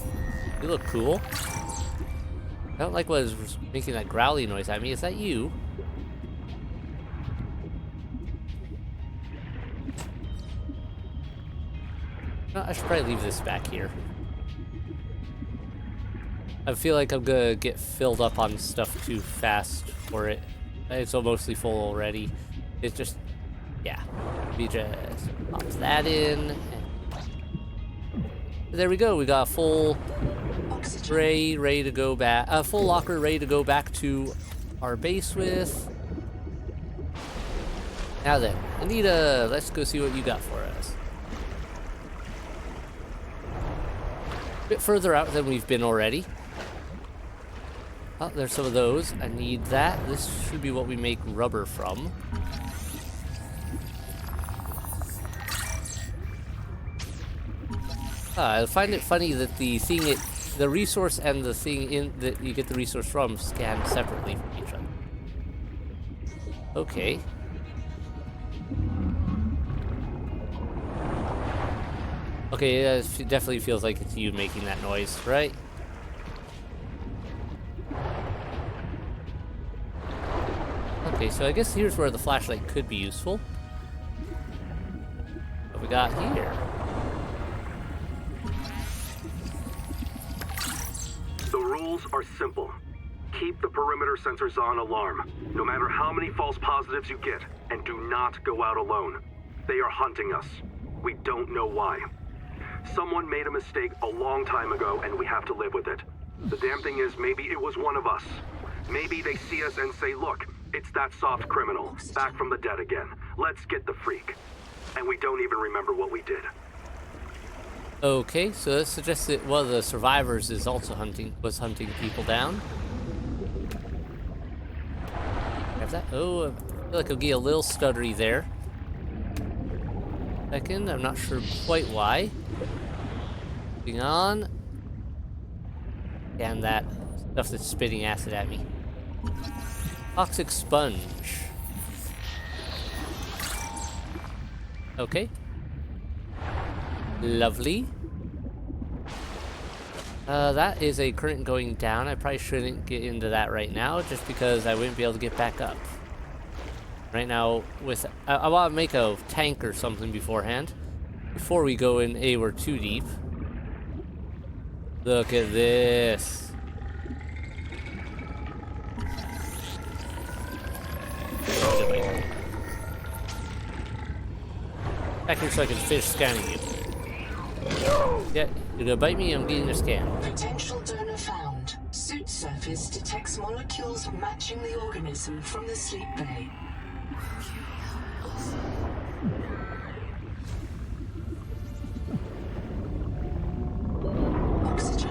You look cool. I don't like what is making that growly noise at me. Is that you? No, I should probably leave this back here. I feel like I'm gonna get filled up on stuff too fast for it. It's mostly full already. It's just, yeah. We just pop that in. And there we go. We got a full tray ready to go back. A full locker ready to go back to our base with. Now then, Anita, let's go see what you got for us. A bit further out than we've been already. Oh, there's some of those. I need that. This should be what we make rubber from. I find it funny that the resource and the thing that you get the resource from scan separately from each other. Okay. Okay, it definitely feels like it's you making that noise, right? Okay, so I guess here's where the flashlight could be useful. What we got here? The rules are simple. Keep the perimeter sensors on alarm, no matter how many false positives you get, and do not go out alone. They are hunting us. We don't know why. Someone made a mistake a long time ago, and we have to live with it. The damn thing is, maybe it was one of us. Maybe they see us and say, look, it's that soft criminal, back from the dead again. Let's get the freak. And we don't even remember what we did. Okay, so that suggests that one of the survivors is also hunting people down. I have is that? Oh, I feel like I'll get a little stuttery there. Second, I'm not sure quite why. Moving on. And that stuff that's spitting acid at me. Toxic sponge. Okay. Lovely. That is a current going down. I probably shouldn't get into that right now, just because I wouldn't be able to get back up. Right now, I want to make a tank or something beforehand, before we go in we're too deep. Look at this. Back here so I can finish scanning you. Yeah, you're gonna bite me, I'm getting a scan. Potential donor found. Suit surface detects molecules matching the organism from the sleep bay. Oxygen.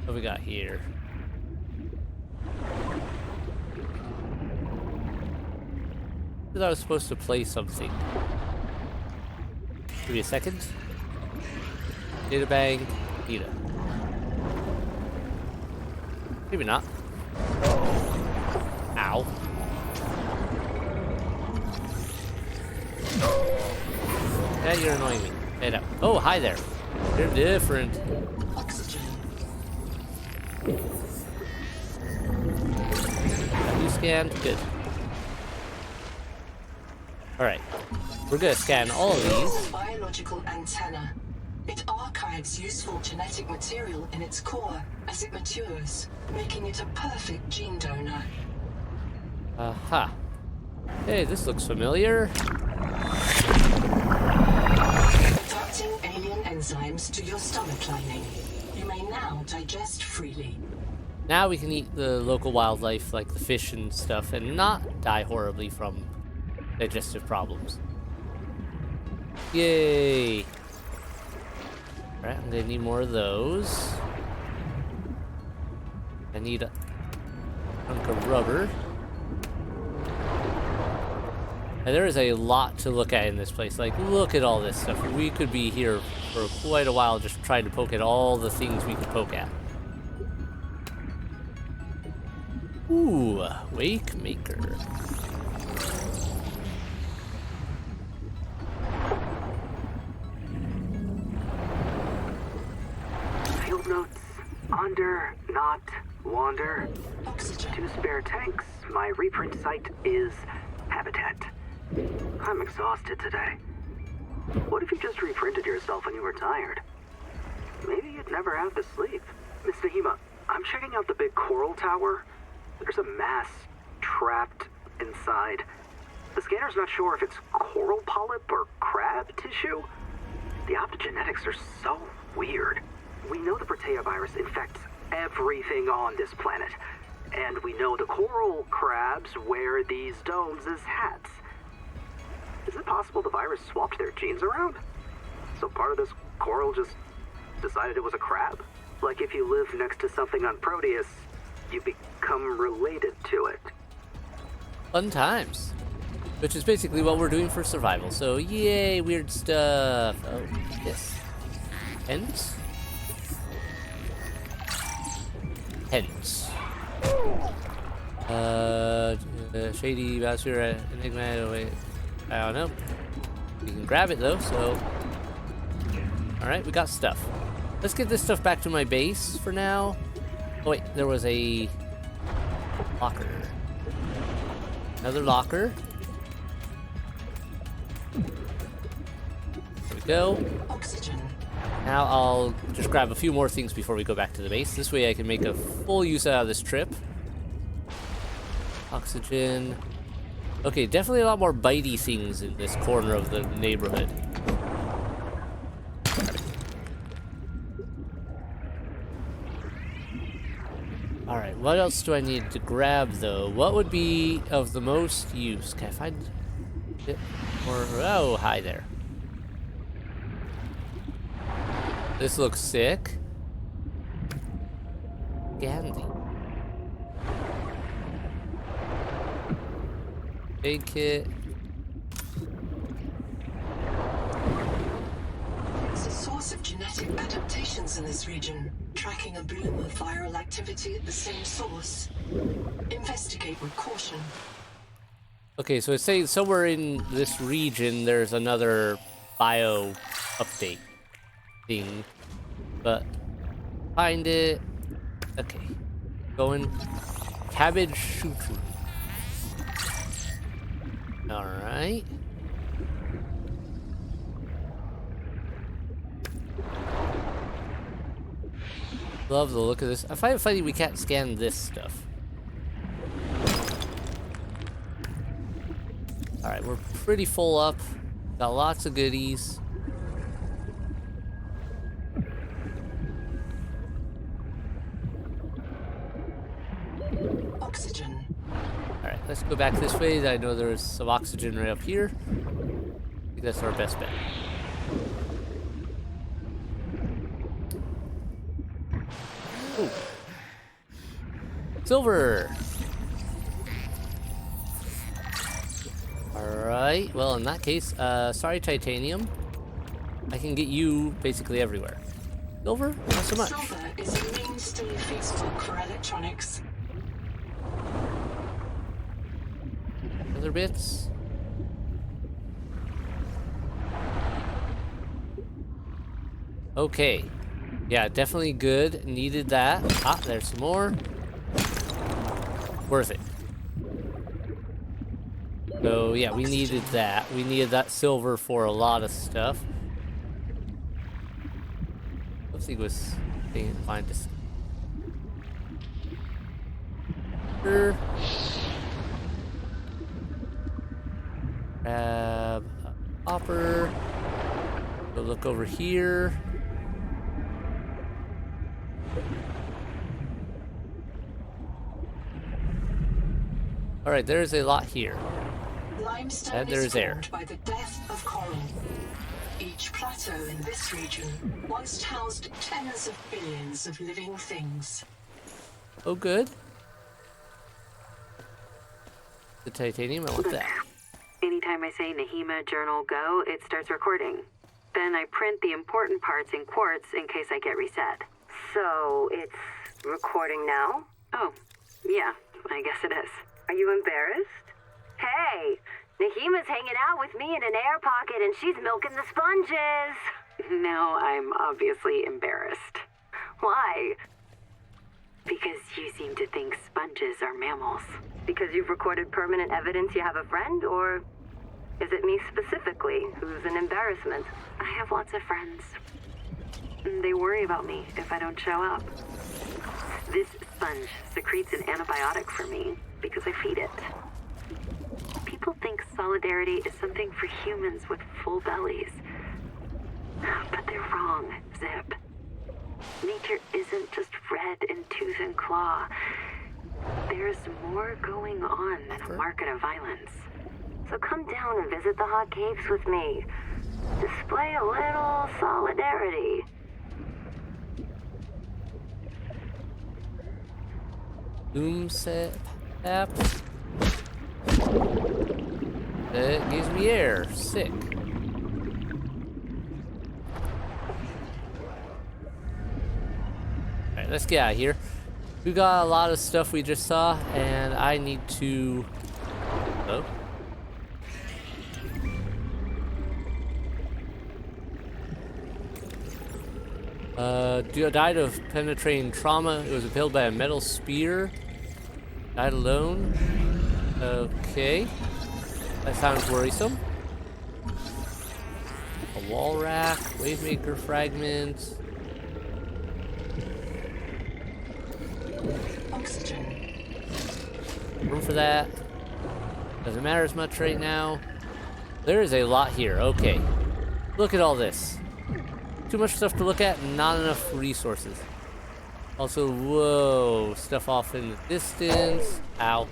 What we got here? I thought I was supposed to play something. Give me a second. Data bang. Data. Maybe not. Ow. Yeah, you're annoying me. Head up. Oh, hi there. You're different. Oxygen. You scanned? Good. Alright. We're gonna scan all of these. Biological antenna. It archives useful genetic material in its core as it matures, making it a perfect gene donor. Aha. Hey, this looks familiar. Adapting alien enzymes to your stomach lining. You may now digest freely. Now we can eat the local wildlife like the fish and stuff and not die horribly from digestive problems. Yay! Alright, I'm gonna need more of those. I need a chunk of rubber. And there is a lot to look at in this place. Like, look at all this stuff. We could be here for quite a while just trying to poke at all the things we could poke at. Ooh, Wake Maker. Field notes. Under, not, wander. Oxygen. 2 spare tanks. My reprint site is habitat. I'm exhausted today. What if you just reprinted yourself when you were tired? Maybe you'd never have to sleep. Miss Nahima, I'm checking out the big coral tower. There's a mass trapped inside. The scanner's not sure if it's coral polyp or crab tissue. The optogenetics are so weird. We know the Protea virus infects everything on this planet. And we know the coral crabs wear these domes as hats. Is it possible the virus swapped their genes around? So part of this coral just decided it was a crab? Like if you live next to something on Proteus, you become related to it. Fun times. Which is basically what we're doing for survival. So, yay, weird stuff. Oh, this. Hence? Hence. Shady Bowser Enigma. Oh, wait. I don't know. We can grab it though, so. Alright, we got stuff. Let's get this stuff back to my base for now. Oh, wait, there was a locker. Another locker. There we go. Oxygen. Now I'll just grab a few more things before we go back to the base. This way I can make a full use out of this trip. Oxygen. Okay, definitely a lot more bitey things in this corner of the neighborhood. Alright, what else do I need to grab, though? What would be of the most use? Can I find it? Or, oh, hi there. This looks sick. Gandhi. Big kit. There's a source of genetic adaptations in this region, tracking a bloom of viral activity at the same source. Investigate with caution. Okay, so it's saying somewhere in this region there's another bio update thing, but find it. Okay, going cabbage shooter. All right. Love the look of this. I find it funny we can't scan this stuff. Alright, we're pretty full up. Got lots of goodies. Oxygen. Alright, let's go back this way. I know there's some oxygen right up here. I think that's our best bet. Ooh. Silver! Alright, well in that case, sorry titanium. I can get you basically everywhere. Silver? Not so much. Silver is a mainstay feedstock for electronics. Other bits? Okay. Yeah, definitely good. Needed that. Ah, there's some more. Worth it. So yeah, we needed that. We needed that silver for a lot of stuff. Let's see what's being find this. Grab a hopper. Go look over here. Alright, there's a lot here. Limestone And there's is air. formed by the death of coral. Each plateau in this region once housed tens of billions of living things. Oh, good. The titanium, I want that. Anytime I say Nahima Journal Go, it starts recording. Then I print the important parts in quartz in case I get reset. So, it's recording now? Oh, yeah, I guess it is. Are you embarrassed? Hey, Nahima's hanging out with me in an air pocket and she's milking the sponges. Now I'm obviously embarrassed. Why? Because you seem to think sponges are mammals. Because you've recorded permanent evidence you have a friend, or is it me specifically who's an embarrassment? I have lots of friends. They worry about me if I don't show up. This sponge secretes an antibiotic for me because I feed it. People think solidarity is something for humans with full bellies. But they're wrong, Zip. Nature isn't just red in tooth and claw. There's more going on than a market of violence. So come down and visit the hot caves with me. Display a little solidarity. Boom set app. It gives me air. Sick. Alright, let's get out of here. We got a lot of stuff we just saw, and I need to... Oh. Died of penetrating trauma. It was impaled by a metal spear. Died alone. Okay. That sounds worrisome. A wall rack, wavemaker fragment. Oxygen. Room for that. Doesn't matter as much right now. There is a lot here. Okay. Look at all this. Too much stuff to look at, not enough resources. Also, whoa, stuff off in the distance. Ow.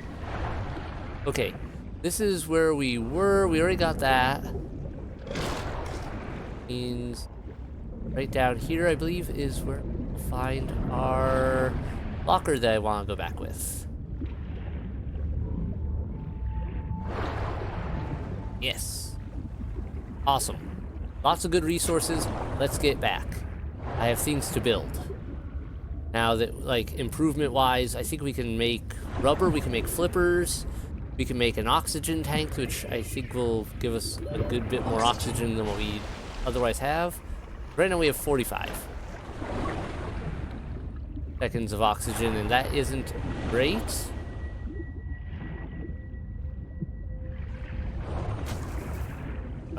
Okay, this is where we were. We already got that. Means right down here, I believe, is where we'll find our locker that I want to go back with. Yes. Awesome. Lots of good resources. Let's get back. I have things to build. Now that, like, improvement-wise, I think we can make rubber, we can make flippers, we can make an oxygen tank, which I think will give us a good bit more oxygen than what we otherwise have. Right now we have 45 seconds of oxygen, and that isn't great.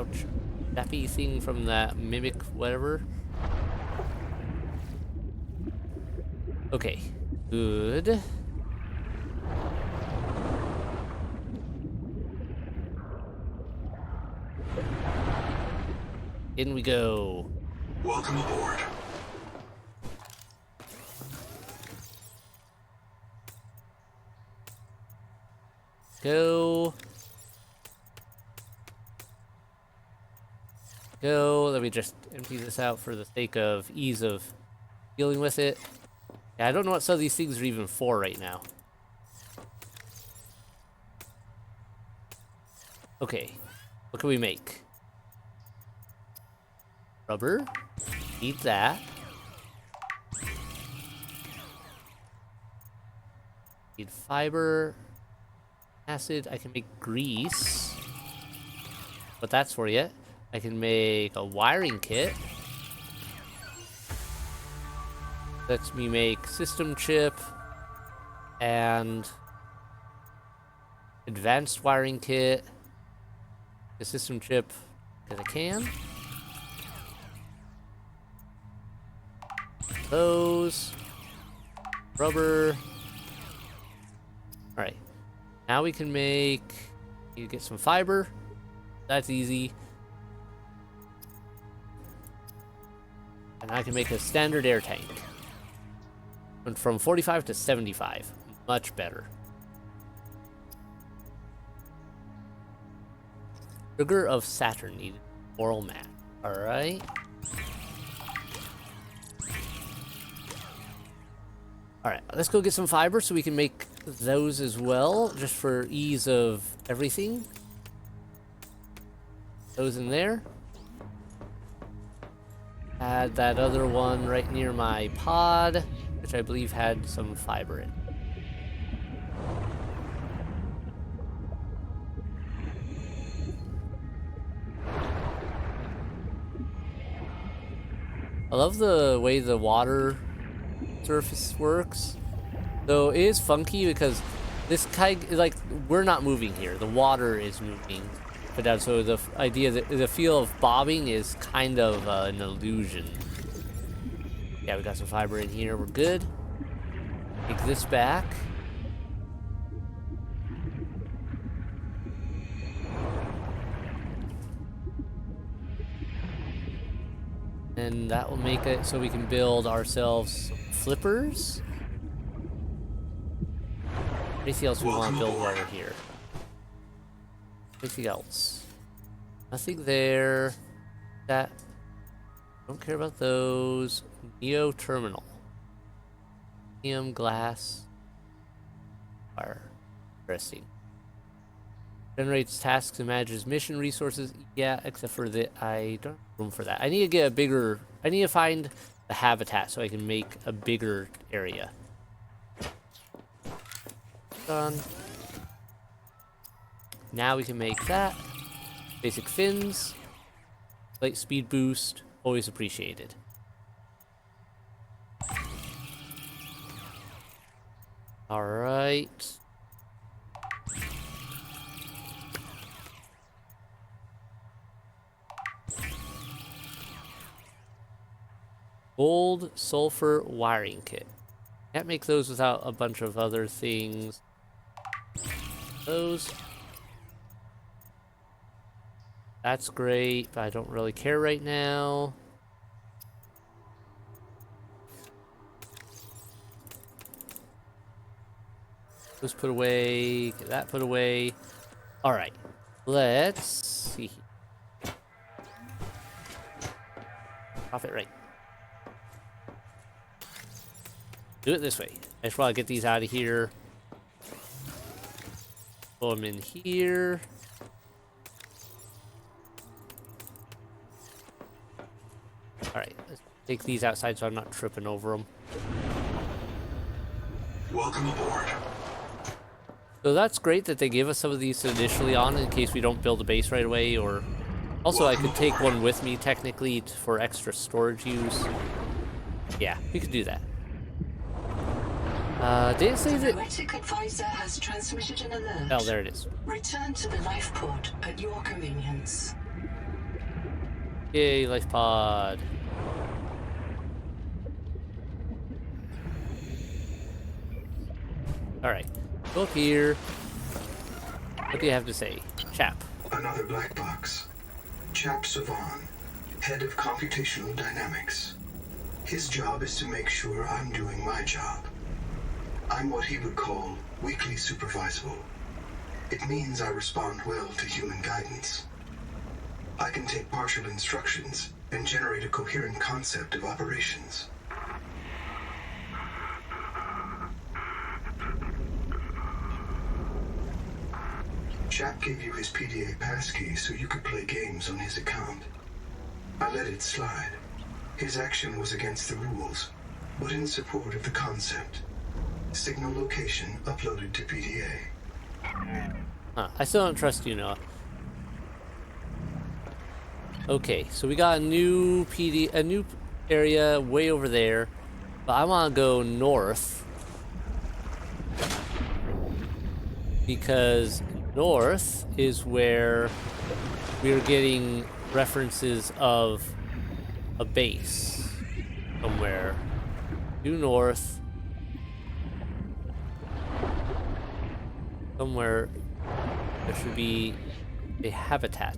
Ouch. Zappy thing from that mimic whatever. Okay, good. In we go. Welcome aboard. Go. Go. Let me just empty this out for the sake of ease of dealing with it. Yeah, I don't know what some of these things are even for right now. Okay, what can we make? Rubber. Need that. Need fiber. Acid. I can make grease. But that's for you. I can make a wiring kit. Lets me make system chip and advanced wiring kit. The system chip because I can. Those. Rubber. Alright. Now we can make. You get some fiber. That's easy. And I can make a standard air tank. Went from 45 to 75. Much better. Sugar of Saturn needed. Oral mat. Alright. Alright, let's go get some fiber so we can make those as well, just for ease of everything. Those in there. Add that other one right near my pod, which I believe had some fiber in. I love the way the water surface works, though it is funky because this kind, like, we're not moving here, the water is moving, but so the idea that the feel of bobbing is kind of an illusion. Yeah, we got some fiber in here, we're good. Take this back. And that will make it so we can build ourselves some flippers. Anything else we want to build while we're here? Anything else? Nothing there. That. Don't care about those. Neo terminal. Neon glass. Fire. Interesting. Generates tasks and manages mission resources. Yeah, except for that I don't have room for that. I need to get a bigger. I need to find the habitat so I can make a bigger area. Done. Now we can make that. Basic fins. Light speed boost. Always appreciated. Alright. Gold sulfur wiring kit. Can't make those without a bunch of other things. Those. That's great, but I don't really care right now. Let's put away. Get that put away. All right. Let's see. Off it right. Do it this way. I just want to get these out of here. Pull them in here. Alright, let's take these outside so I'm not tripping over them. Welcome aboard. So that's great that they give us some of these initially on in case we don't build a base right away, or... Also, I could take one with me, technically, for extra storage use. Yeah, we could do that. Did it say The that... poetic advisor has transmitted an alert. Oh, there it is. Return to the life pod at your convenience. Yay, life pod. Alright, go up here. What do you have to say? Chap. Another black box. Chap Savan, head of computational dynamics. His job is to make sure I'm doing my job. I'm what he would call weakly supervisable. It means I respond well to human guidance. I can take partial instructions and generate a coherent concept of operations. Chap gave you his PDA passkey so you could play games on his account. I let it slide. His action was against the rules, but in support of the concept. Signal location uploaded to PDA. Huh, I still don't trust you, Noah. Okay, so we got a new area way over there, but I want to go north because north is where we're getting references of a base somewhere. Due north. Somewhere there should be a habitat.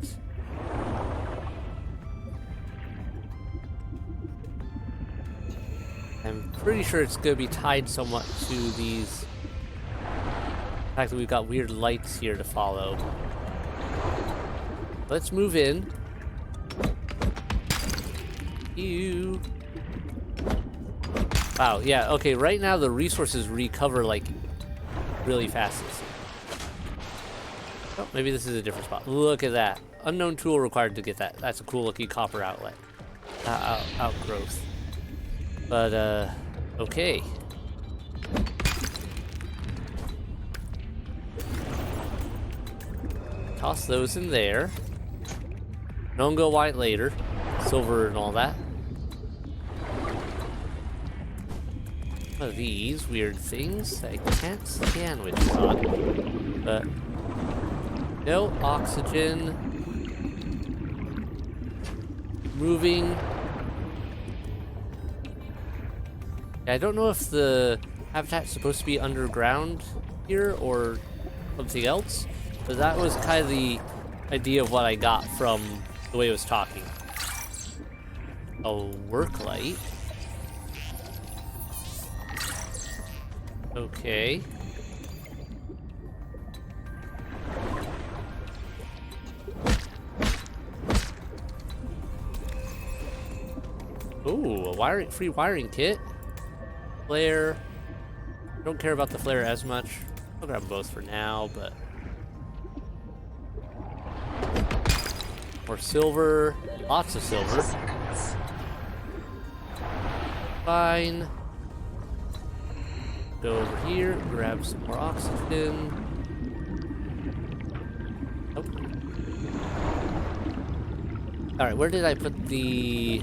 I'm pretty sure it's going to be tied somewhat to these. The fact that we've got weird lights here to follow. Let's move in. Ew. Wow, yeah, okay, right now the resources recover like really fast. Oh, maybe this is a different spot. Look at that. Unknown tool required to get that. That's a cool looking copper outlet. Outgrowth. But, okay. Toss those in there. Don't go white later. Silver and all that. One of these weird things I can't scan with shot. But no oxygen. Moving. I don't know if the habitat's supposed to be underground here or something else, but that was kind of the idea of what I got from the way it was talking. A work light. Okay. Ooh, a free wiring kit. Flare. Don't care about the flare as much. I'll grab them both for now, but more silver. Lots of silver. Fine. Go over here, grab some more oxygen. Nope. Alright, where did I put the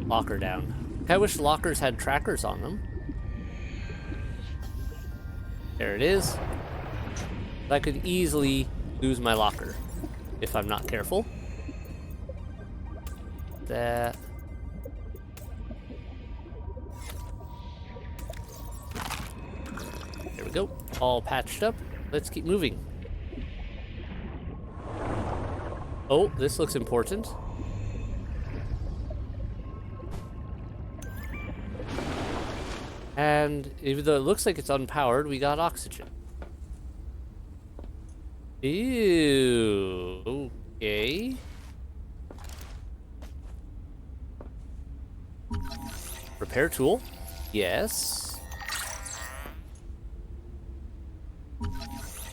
locker down? I wish lockers had trackers on them. There it is. I could easily lose my locker if I'm not careful. That. There we go. All patched up. Let's keep moving. Oh, this looks important. And even though it looks like it's unpowered, we got oxygen. Ew. Okay. Repair tool. Yes.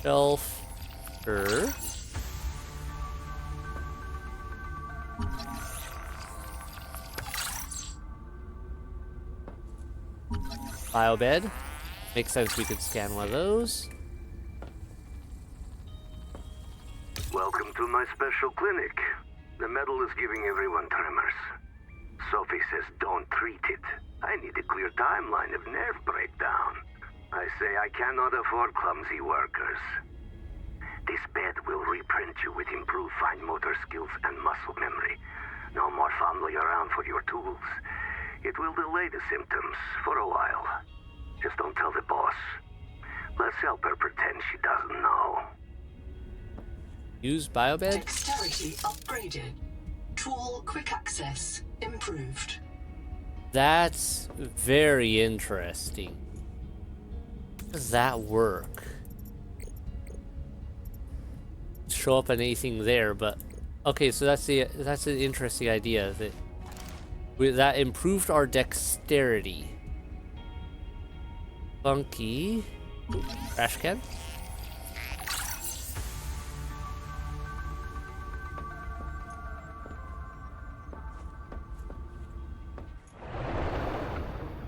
Shelf. Sure. Biobed. Makes sense we could scan one of those. Welcome to my special clinic. The metal is giving everyone tremors. Sophie says don't treat it. I need a clear timeline of nerve breakdown. I say I cannot afford clumsy workers. This bed will reprint you with improved fine motor skills and muscle memory. No more fumbling around for your tools. It will delay the symptoms for a while. Just don't tell the boss. Let's help her pretend she doesn't know. Use biobed? Dexterity upgraded. Tool quick access improved. That's very interesting. How does that work? Show up on anything there, but okay, so that's an interesting idea that improved our dexterity. Funky. Trash can.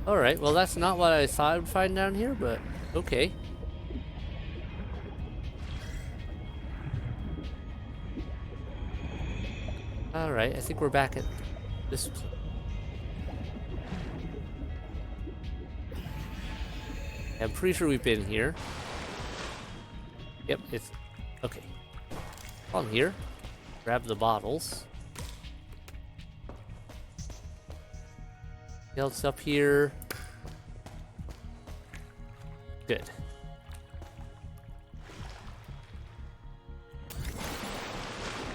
Alright, well that's not what I thought I'd find down here, but okay. Alright, I think we're back at this place. I'm pretty sure we've been here. Yep, it's... okay. On here. Grab the bottles. What else up here? Good.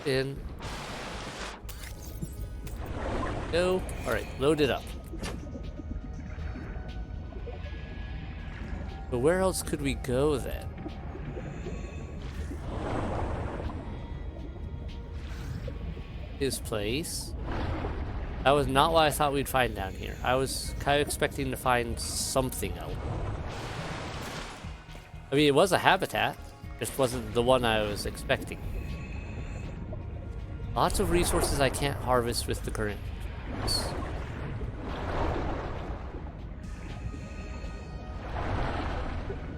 In. Go. Alright, load it up. But where else could we go then? His place. That was not what I thought we'd find down here. I was kind of expecting to find something else. I mean, it was a habitat, just wasn't the one I was expecting. Lots of resources I can't harvest with the current.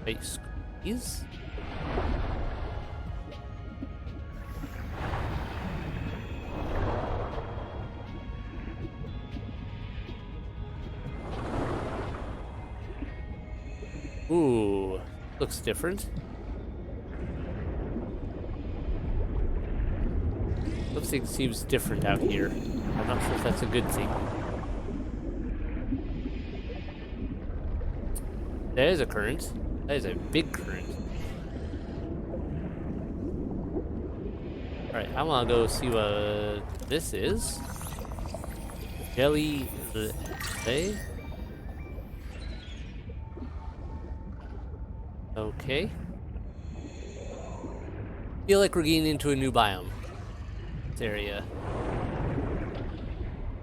Wait, squeeze? Ooh, looks different. Something seems different out here. I'm not sure if that's a good thing. There is a current. That is a big current. Alright, I want to go see what this is. Jelly... Okay. Feel like we're getting into a new biome. This area.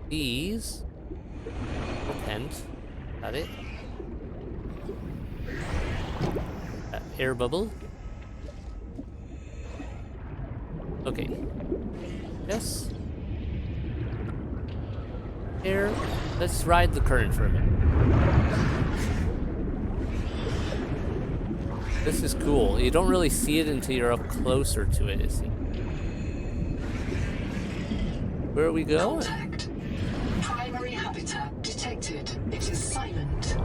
These. Tent. Got it. Air bubble. Okay. Yes. Air. Let's ride the current for a minute. This is cool. You don't really see it until you're up closer to it, it seems. Where are we going? Contact. Primary habitat detected. It is silent.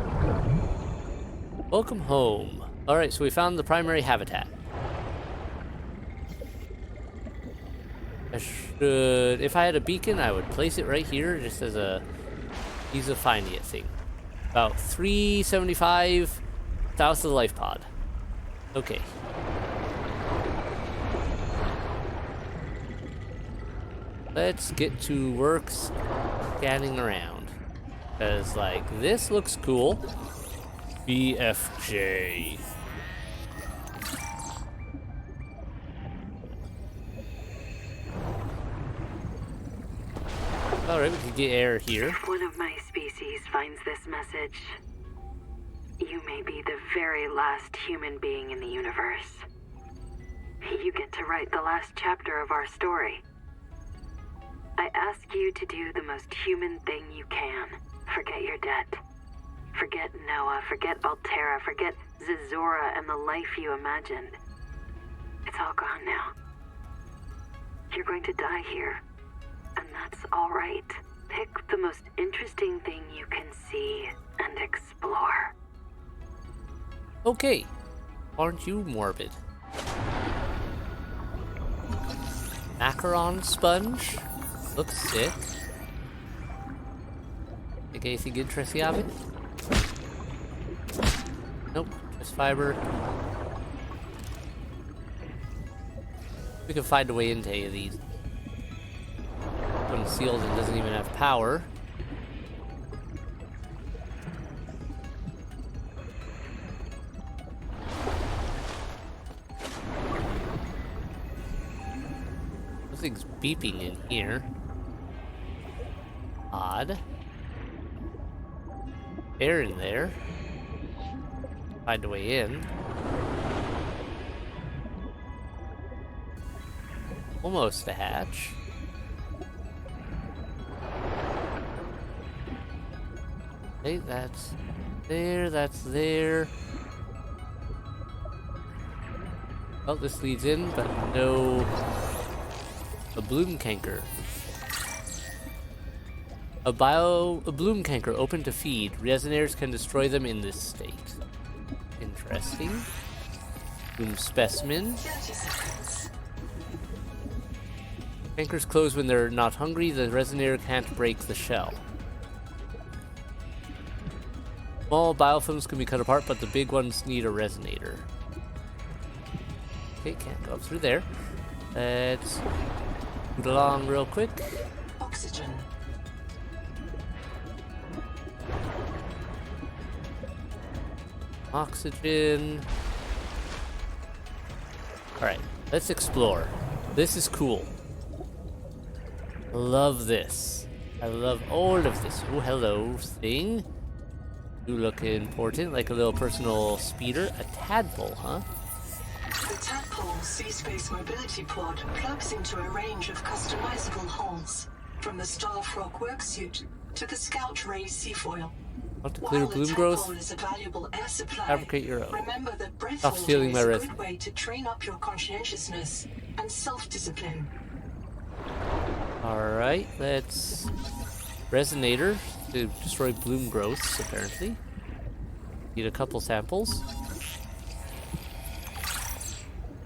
Welcome home. Alright, so we found the primary habitat. I should... if I had a beacon, I would place it right here just as a ease of finding it thing. About 375 south of the life pod. Okay. Let's get to work scanning around. Because, like, this looks cool. BFJ. Alright, we can get air here. If one of my species finds this message, you may be the very last human being in the universe. You get to write the last chapter of our story. I ask you to do the most human thing you can. Forget your debt. Forget Noah, forget Altera, forget Zazora and the life you imagined. It's all gone now. You're going to die here. And that's all right. Pick the most interesting thing you can see and explore. Okay. Aren't you morbid? Macaron sponge. Looks sick. Think anything interesting of it? Nope. Just fiber. We can find a way into any of these. One sealed and doesn't even have power. Something's beeping in here. Odd. Air in there. Find a way in. Almost a hatch. Hey, that's there, that's there. Oh, this leads in, but no... A bloom canker. A bloom canker open to feed. Resonators can destroy them in this state. Interesting. Bloom specimen. 30 seconds. Cankers close when they're not hungry. The resonator can't break the shell. Small biofilms can be cut apart, but the big ones need a resonator. Okay, can't go up through there. Let's move along real quick. Oxygen. Oxygen. Alright, let's explore. This is cool. I love this. I love all of this. Oh, hello, thing. You look important, like a little personal speeder. A tadpole, huh? The tadpole sea-space mobility pod plugs into a range of customizable hulls, from the Starfrog worksuit to the Scout Ray seafoil. Want to clear While bloom the growth? tadpole is a valuable air supply, Fabricate your own. remember that Stop stealing breathholding my is a resin. good way to train up your conscientiousness and self-discipline. Alright, let's... Resonator to destroy bloom growths, apparently. Need a couple samples.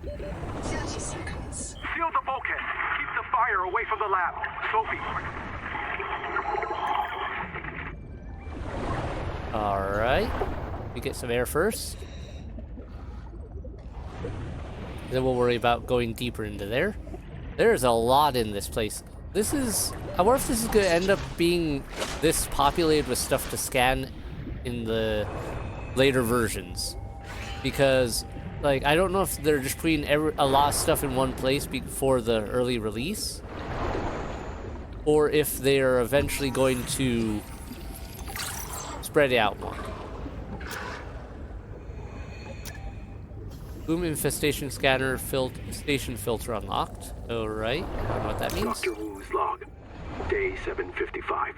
30 seconds. Seal the bulkhead. Keep the fire away from the lab. Sophie. Alright. We get some air first. Then we'll worry about going deeper into there. There's a lot in this place. This is... I wonder if this is going to end up being this populated with stuff to scan in the later versions. Because, like, I don't know if they're just putting a lot of stuff in one place before the early release. Or if they are eventually going to spread it out more. Bloom infestation scanner station filter unlocked. Alright, I don't know what that means. Dr. Wu's log. Day 755.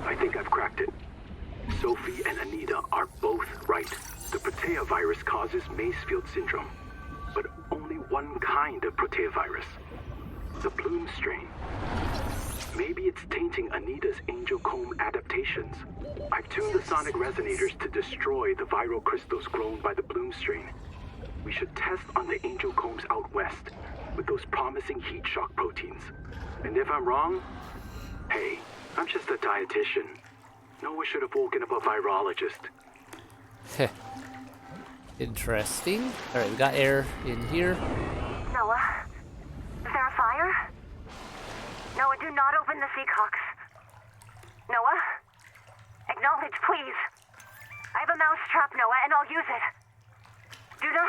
I think I've cracked it. Sophie and Anita are both right. The Protea virus causes Macefield syndrome. But only one kind of Protea virus. The Bloom strain. Maybe it's tainting Anita's angel comb adaptations. I've tuned the sonic resonators to destroy the viral crystals grown by the Bloom strain. We should test on the angel combs out west with those promising heat shock proteins. And if I'm wrong, hey, I'm just a dietitian. Noah should have woken up a virologist. Heh. Interesting. Alright, we got air in here. Noah, is there a fire? Noah, do not open the Seacocks. Noah, acknowledge, please. I have the mousetrap, Noah, and I'll use it. Do not...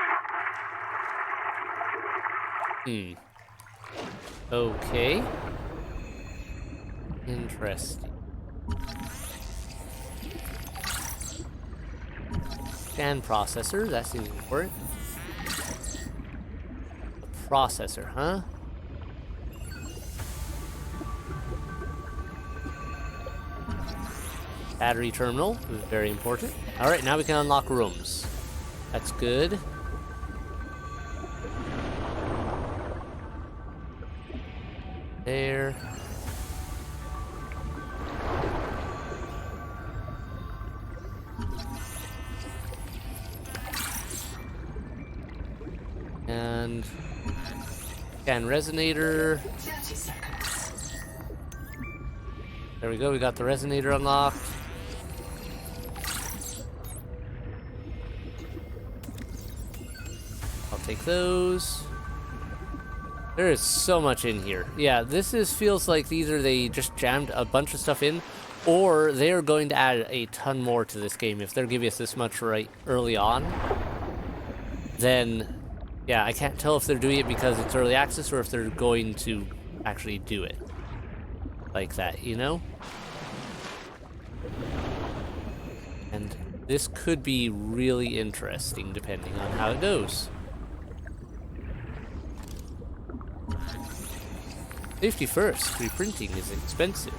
Okay. Interesting. Scan processor, that seems important. The processor, huh? Battery terminal is very important. Alright, now we can unlock rooms. That's good. There. And scan resonator. 30 seconds. There we go, we got the resonator unlocked. I'll take those. There is so much in here. Yeah, feels like either they just jammed a bunch of stuff in, or they're going to add a ton more to this game. If they're giving us this much right early on, then yeah, I can't tell if they're doing it because it's early access or if they're going to actually do it like that, you know? And this could be really interesting depending on how it goes. Safety first, reprinting is expensive.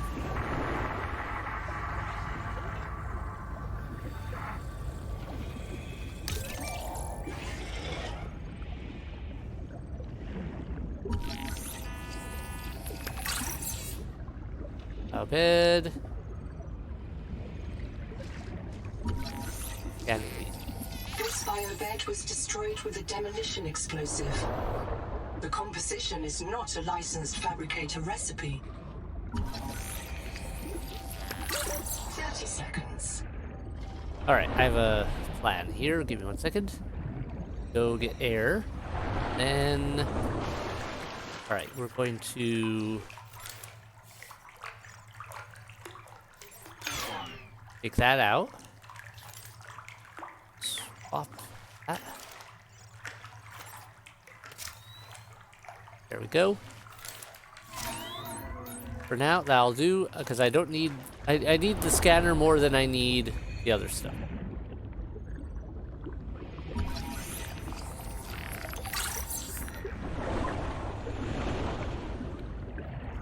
Our bed. Scanning these. This biobed was destroyed with a demolition explosive. The composition is not a licensed fabricator recipe. 30 seconds. Alright, I have a plan here. Give me 1 second. Go get air. Then... Alright, we're going to... take that out. Swap that. There we go. For now, that'll do, because I don't need... I need the scanner more than I need the other stuff.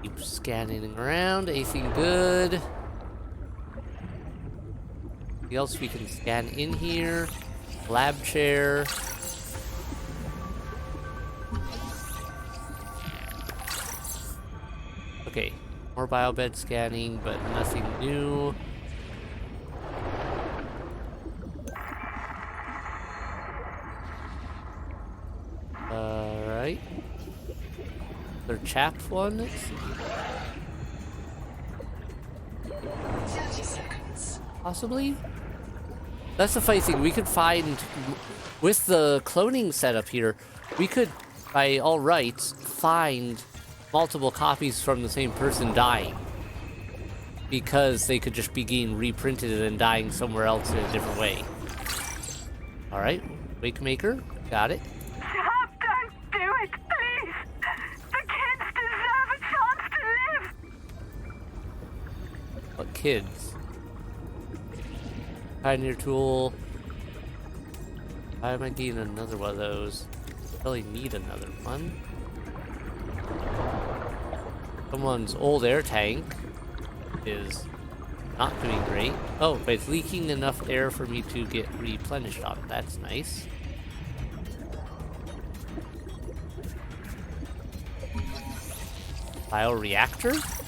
Keep scanning around. Anything good? Anything else we can scan in here? Lab chair. Okay, more biobed scanning, but nothing new. Alright. Their chapped one. 30 seconds. Possibly? That's the funny thing. We could find, with the cloning setup here, we could, by all rights, find multiple copies from the same person dying. Because they could just be getting reprinted and then dying somewhere else in a different way. Alright, Wake Maker, got it. Stop! Don't do it, please! The kids deserve a chance to live! What kids? Pioneer tool. Why am I getting another one of those? Really need another one. Someone's old air tank is not doing great. Oh, but it's leaking enough air for me to get replenished on. That's nice. Bioreactor?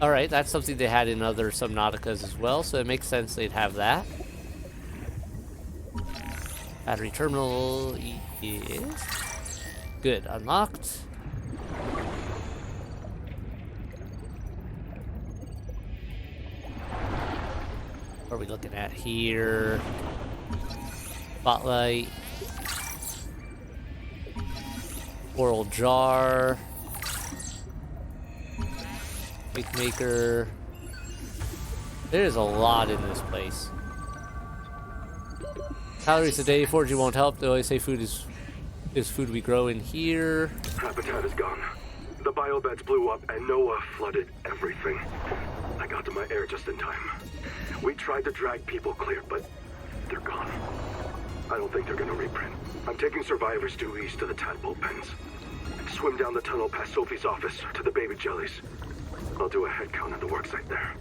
Alright, that's something they had in other Subnauticas as well, so it makes sense they'd have that. Battery terminal is good. Unlocked. What are we looking at here? Spotlight. Oral jar. Wake Maker. There's a lot in this place. Calories a day, foraging won't help. They always say food is food we grow in here. Habitat is gone. The biobeds blew up and Noah flooded everything. I got to my air just in time. We tried to drag people clear, but they're gone. I don't think they're gonna reprint. I'm taking survivors due east to the tadpole pens. Swim down the tunnel past Sophie's office to the baby jellies. I'll do a head count on the worksite there.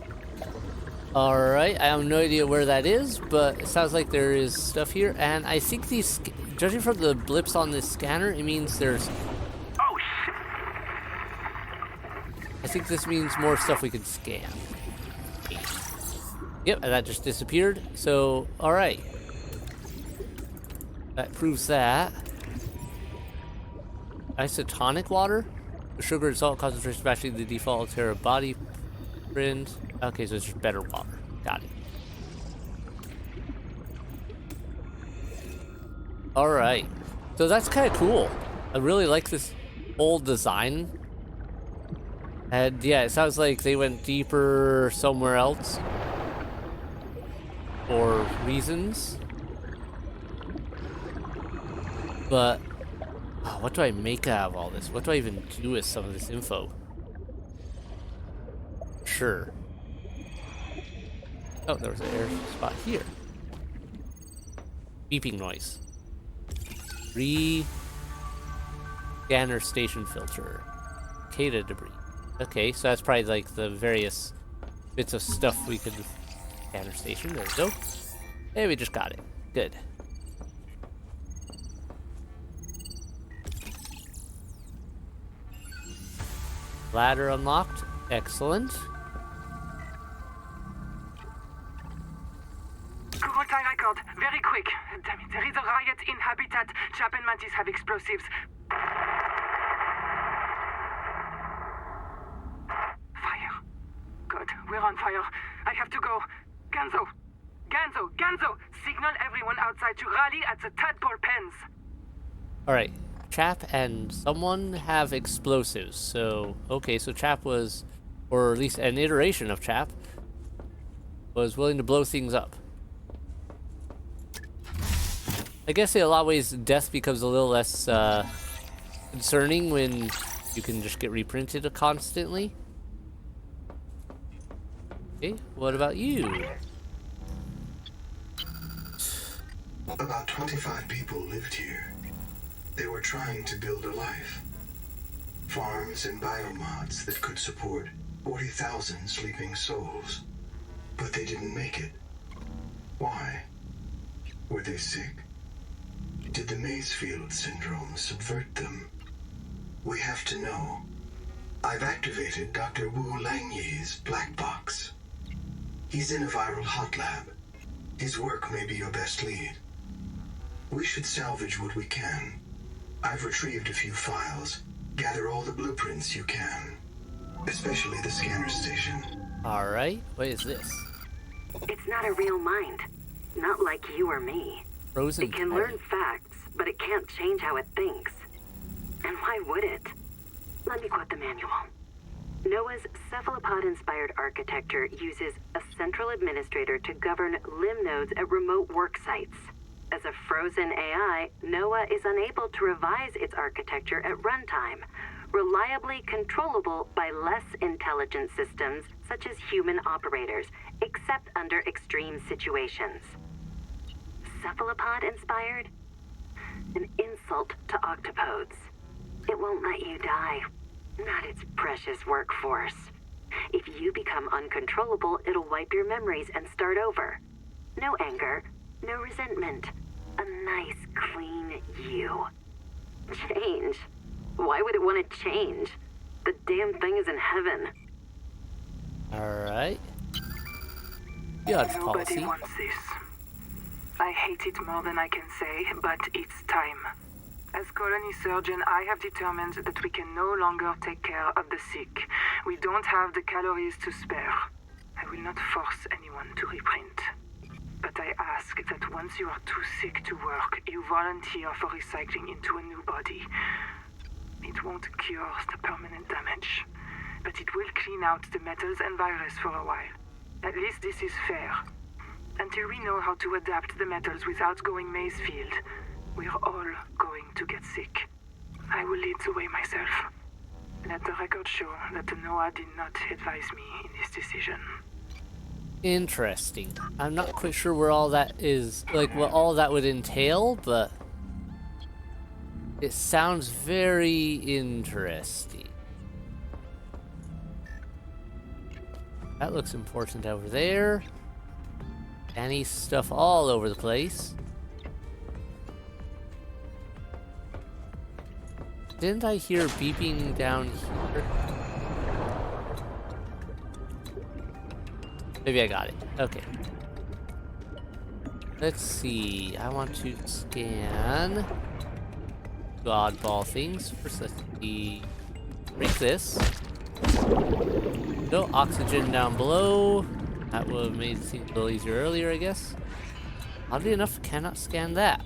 Alright, I have no idea where that is, but it sounds like there is stuff here. And I think these, judging from the blips on this scanner, it means there's... Oh, shit! I think this means more stuff we can scan. Yep, and that just disappeared. So, alright. That proves that. Isotonic water? The sugar and salt concentration matching the default Altera body print. Okay, so it's just better water. Got it. Alright. So that's kind of cool. I really like this old design. And yeah, it sounds like they went deeper somewhere else. For reasons. But what do I make out of all this? What do I even do with some of this info? Sure. Oh, there was an air spot here. Beeping noise. Scanner station filter. Cicada debris. Okay, so that's probably like the various bits of stuff we could... Scanner station, there we go. Hey, we just got it. Good. Ladder unlocked. Excellent. Kurultai record, very quick. Damn it, there is a riot in Habitat. Chap and Mantis have explosives. Fire. Good, we're on fire. I have to go. Ganzo! Signal everyone outside to rally at the tadpole pens. Alright. Chap and someone have explosives. So, okay, so Chap was, or at least an iteration of Chap, was willing to blow things up. I guess in a lot of ways, death becomes a little less concerning when you can just get reprinted constantly. Okay, what about you? About 25 people lived here. They were trying to build a life. Farms and biomods that could support 40,000 sleeping souls. But they didn't make it. Why? Were they sick? Did the Maysfield syndrome subvert them? We have to know. I've activated Dr. Wu Langyi's black box. He's in a viral hot lab. His work may be your best lead. We should salvage what we can. I've retrieved a few files. Gather all the blueprints you can. Especially the scanner station. Alright, what is this? It's not a real mind. Not like you or me. Frozen It can Titan. learn facts, but it can't change how it thinks. And why would it? Let me quote the manual. Noah's cephalopod-inspired architecture uses a central administrator to govern limb nodes at remote work sites. As a frozen AI, Noah is unable to revise its architecture at runtime, reliably controllable by less intelligent systems such as human operators, except under extreme situations. Cephalopod-inspired? An insult to octopodes. It won't let you die. Not its precious workforce. If you become uncontrollable, it'll wipe your memories and start over. No anger, no resentment. A nice, clean you. Change? Why would it want to change? The damn thing is in heaven. Alright. Judge Nobody policy. wants this. I hate it more than I can say, but it's time. As colony surgeon, I have determined that we can no longer take care of the sick. We don't have the calories to spare. I will not force anyone to reprint. But I ask that once you are too sick to work, you volunteer for recycling into a new body. It won't cure the permanent damage, but it will clean out the metals and virus for a while. At least this is fair. Until we know how to adapt the metals without going Mazefield, we're all going to get sick. I will lead the way myself. Let the record show that Noah did not advise me in this decision. Interesting. I'm not quite sure where all that is, like what all that would entail, but it sounds very interesting. That looks important over there. Any stuff all over the place. Didn't I hear beeping down here? Maybe I got it. Okay. Let's see. I want to scan oddball things. First, let's see. Break this. No oxygen down below. That would have made things a little easier earlier, I guess. Oddly enough, cannot scan that.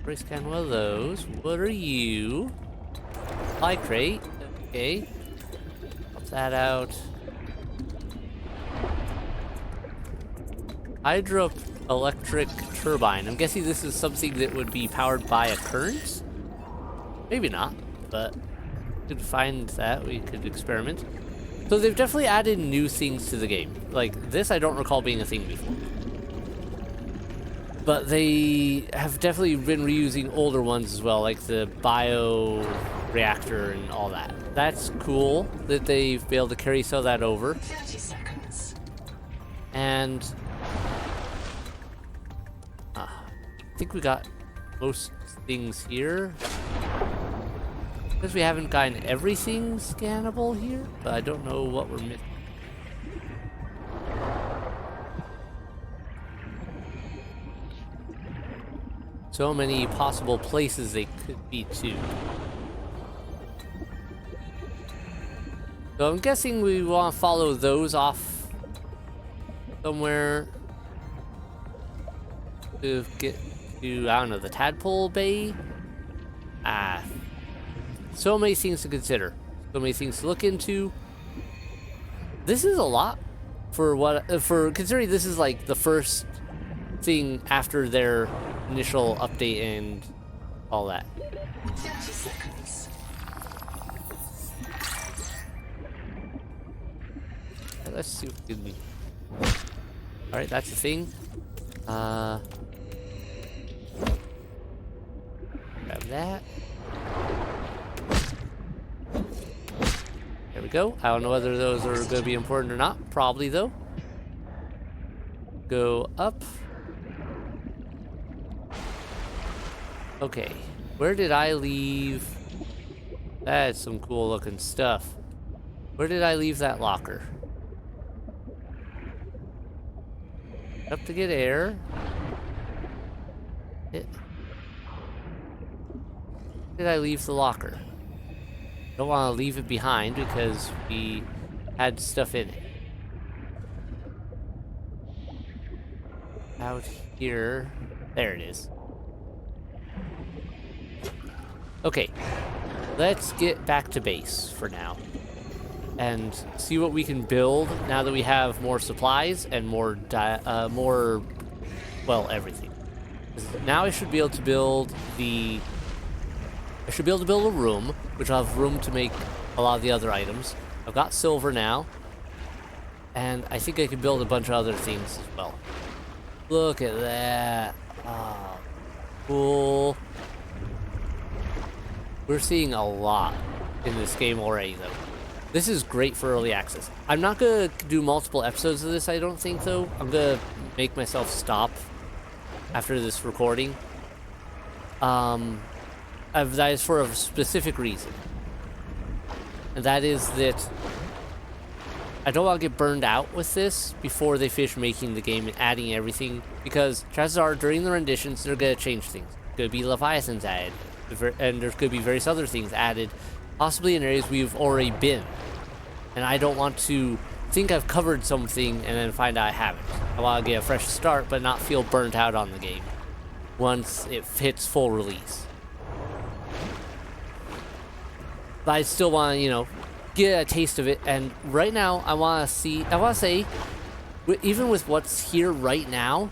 Break scan one of those. What are you? Supply crate. Okay. Pop that out. Hydroelectric turbine. I'm guessing this is something that would be powered by a current? Maybe not, but we could find that. We could experiment. So they've definitely added new things to the game. Like, this I don't recall being a thing before. But they have definitely been reusing older ones as well, like the bio reactor and all that. That's cool that they've been able to carry some of that over. 30 seconds. And I think we got most things here. Because we haven't gotten everything scannable here, but I don't know what we're missing. So many possible places they could be too. So I'm guessing we want to follow those off somewhere to get to, I don't know, the Tadpole Bay? So many things to consider. So many things to look into. This is a lot for what, for considering this is like the first thing after their initial update and all that. 30 seconds. Let's see what we can do. Alright, that's the thing. Grab that. There we go. I don't know whether those are going to be important or not. Probably, though. Go up. Okay. Where did I leave? That's some cool looking stuff. Where did I leave that locker? Up to get air. Where did I leave the locker? Don't want to leave it behind because we had stuff in it. Out here. There it is. Okay. Let's get back to base for now. And see what we can build now that we have more supplies and more, well, everything. Now I should be able to build a room, which will have room to make a lot of the other items. I've got silver now, and I think I can build a bunch of other things as well. Look at that. Oh, cool. We're seeing a lot in this game already, though. This is great for early access. I'm not going to do multiple episodes of this, I don't think, though. I'm going to make myself stop after this recording. That is for a specific reason. And that is that I don't want to get burned out with this before they finish making the game and adding everything, because chances are during the renditions they're going to change things. Could be Leviathans added, and there could be various other things added, possibly in areas we've already been. And I don't want to think I've covered something and then find out I haven't. I want to get a fresh start but not feel burnt out on the game once it hits full release. But I still want to, get a taste of it. And right now, I want to say, even with what's here right now,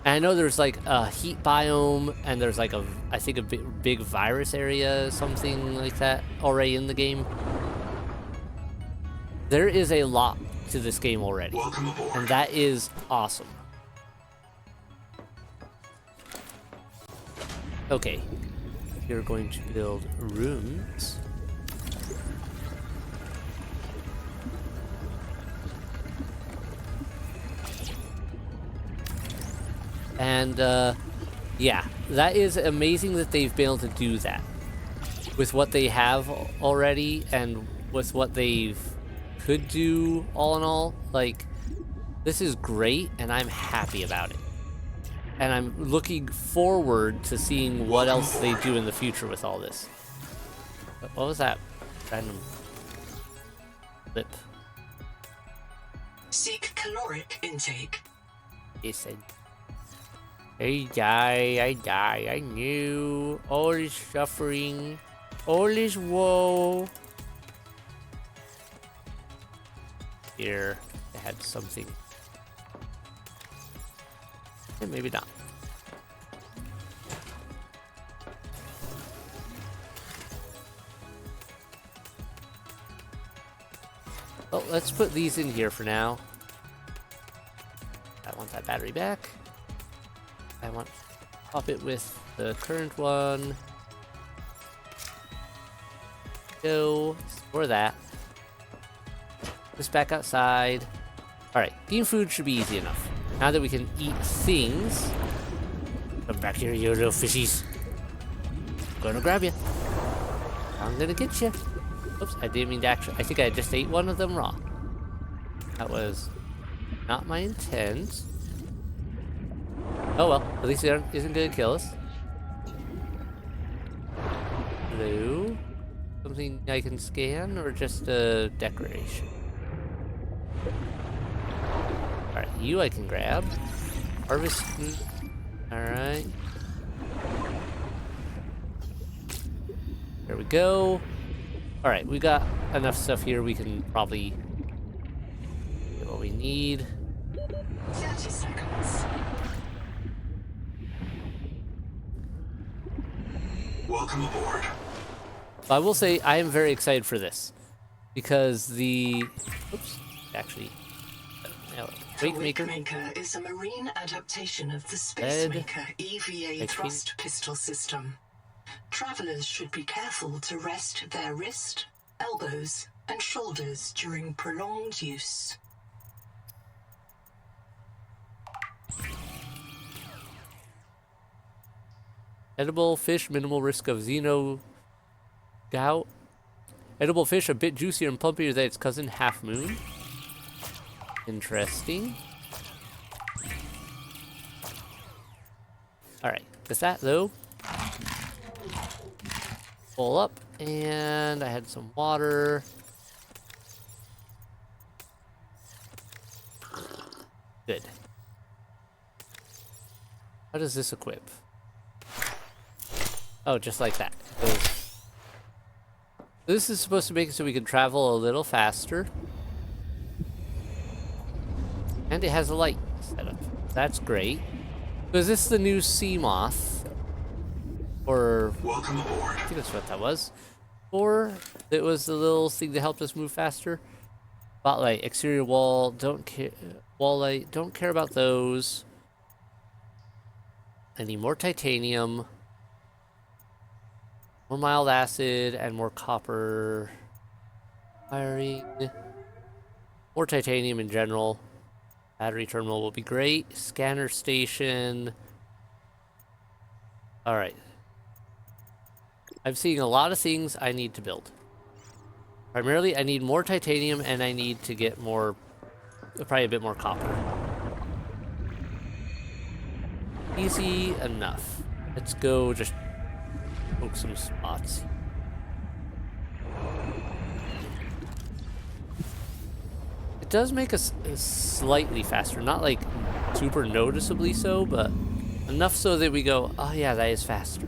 and I know there's like a heat biome, and there's like I think a big virus area, something like that, already in the game. There is a lot to this game already, Welcome aboard. and that is awesome. Okay, you're going to build rooms. And yeah, that is amazing that they've been able to do that with what they have already and with what they've could do. All in all, like, this is great, and I'm happy about it. And I'm looking forward to seeing what else they do in the future with all this. What was that random lip? Seek caloric intake. He said, I die, I knew. All is suffering, all is woe. Here, I had something. Maybe not. Well, let's put these in here for now. I want that battery back. I want to pop it with the current one. Go for that. This back outside. Alright, being food should be easy enough. Now that we can eat things. Come back here, you little fishies. I'm gonna grab you. I'm gonna get you. Oops, I didn't mean to actually. I think I just ate one of them raw. That was not my intent. Oh well, at least it isn't gonna kill us. Hello? Something I can scan or just a decoration? Alright, you I can grab. Harvest food. Alright. There we go. Alright, we got enough stuff here. We can probably get what we need. 30 seconds. Welcome aboard. I will say I am very excited for this because the actually The Wakemaker is a marine adaptation of the Spacemaker EVA thrust pistol system. Travelers should be careful to rest their wrist, elbows, and shoulders during prolonged use. Edible fish, minimal risk of xeno gout. Edible fish, a bit juicier and plumpier than its cousin Half Moon. Interesting. Alright, with that though, pull up, and I had some water. Good. How does this equip? Oh, just like that. This is supposed to make it so we can travel a little faster. And it has a light setup. That's great. So is this the new sea moth? Or Welcome aboard. I think that's what that was. Or it was the little thing that helped us move faster. Spotlight, exterior wall, don't care. Wall light, don't care about those. I need more titanium. More mild acid and more copper. Firing. More titanium in general. Battery terminal will be great. Scanner station. Alright. I'm seeing a lot of things I need to build. Primarily, I need more titanium and I need to get more, probably a bit more copper. Easy enough. Let's go just poke some spots. It does make us slightly faster, not like super noticeably so, but enough so that we go, oh yeah, that is faster.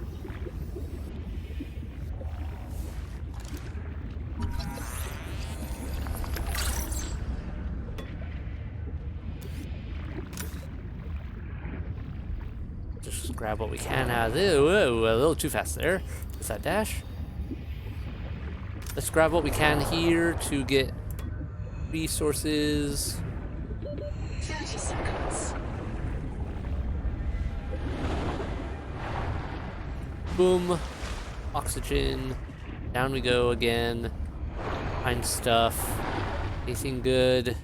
grab what we can out of this. Whoa, a little too fast there. Is that dash? Let's grab what we can here to get resources. 30 seconds. Boom. Oxygen. Down we go again. Find stuff. Anything good?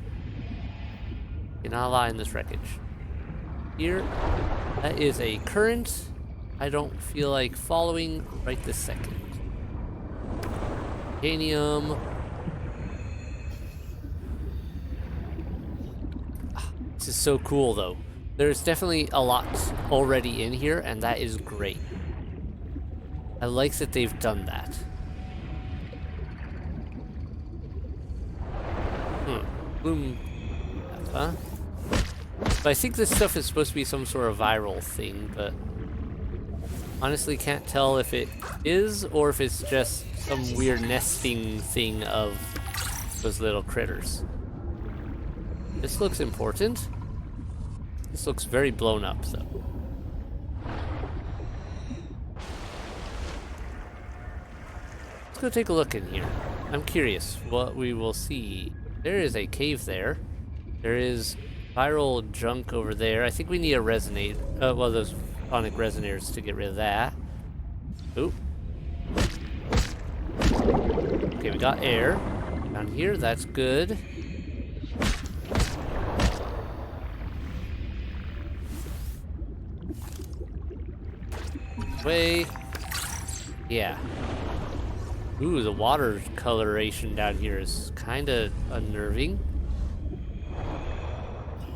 Cannot lie in this wreckage. Here. That is a current. I don't feel like following right this second. Titanium. This is so cool though. There's definitely a lot already in here, and that is great. I like that they've done that. Boom. Huh? But I think this stuff is supposed to be some sort of viral thing, but honestly can't tell if it is or if it's just some weird nesting thing of those little critters. This looks important. This looks very blown up though. Let's go take a look in here. I'm curious what we will see. There is a cave there. There is viral junk over there. I think we need a resonate. Well, those sonic resonators to get rid of that. Oop. Okay, we got air down here. That's good. Way. Yeah. Ooh, the water coloration down here is kind of unnerving.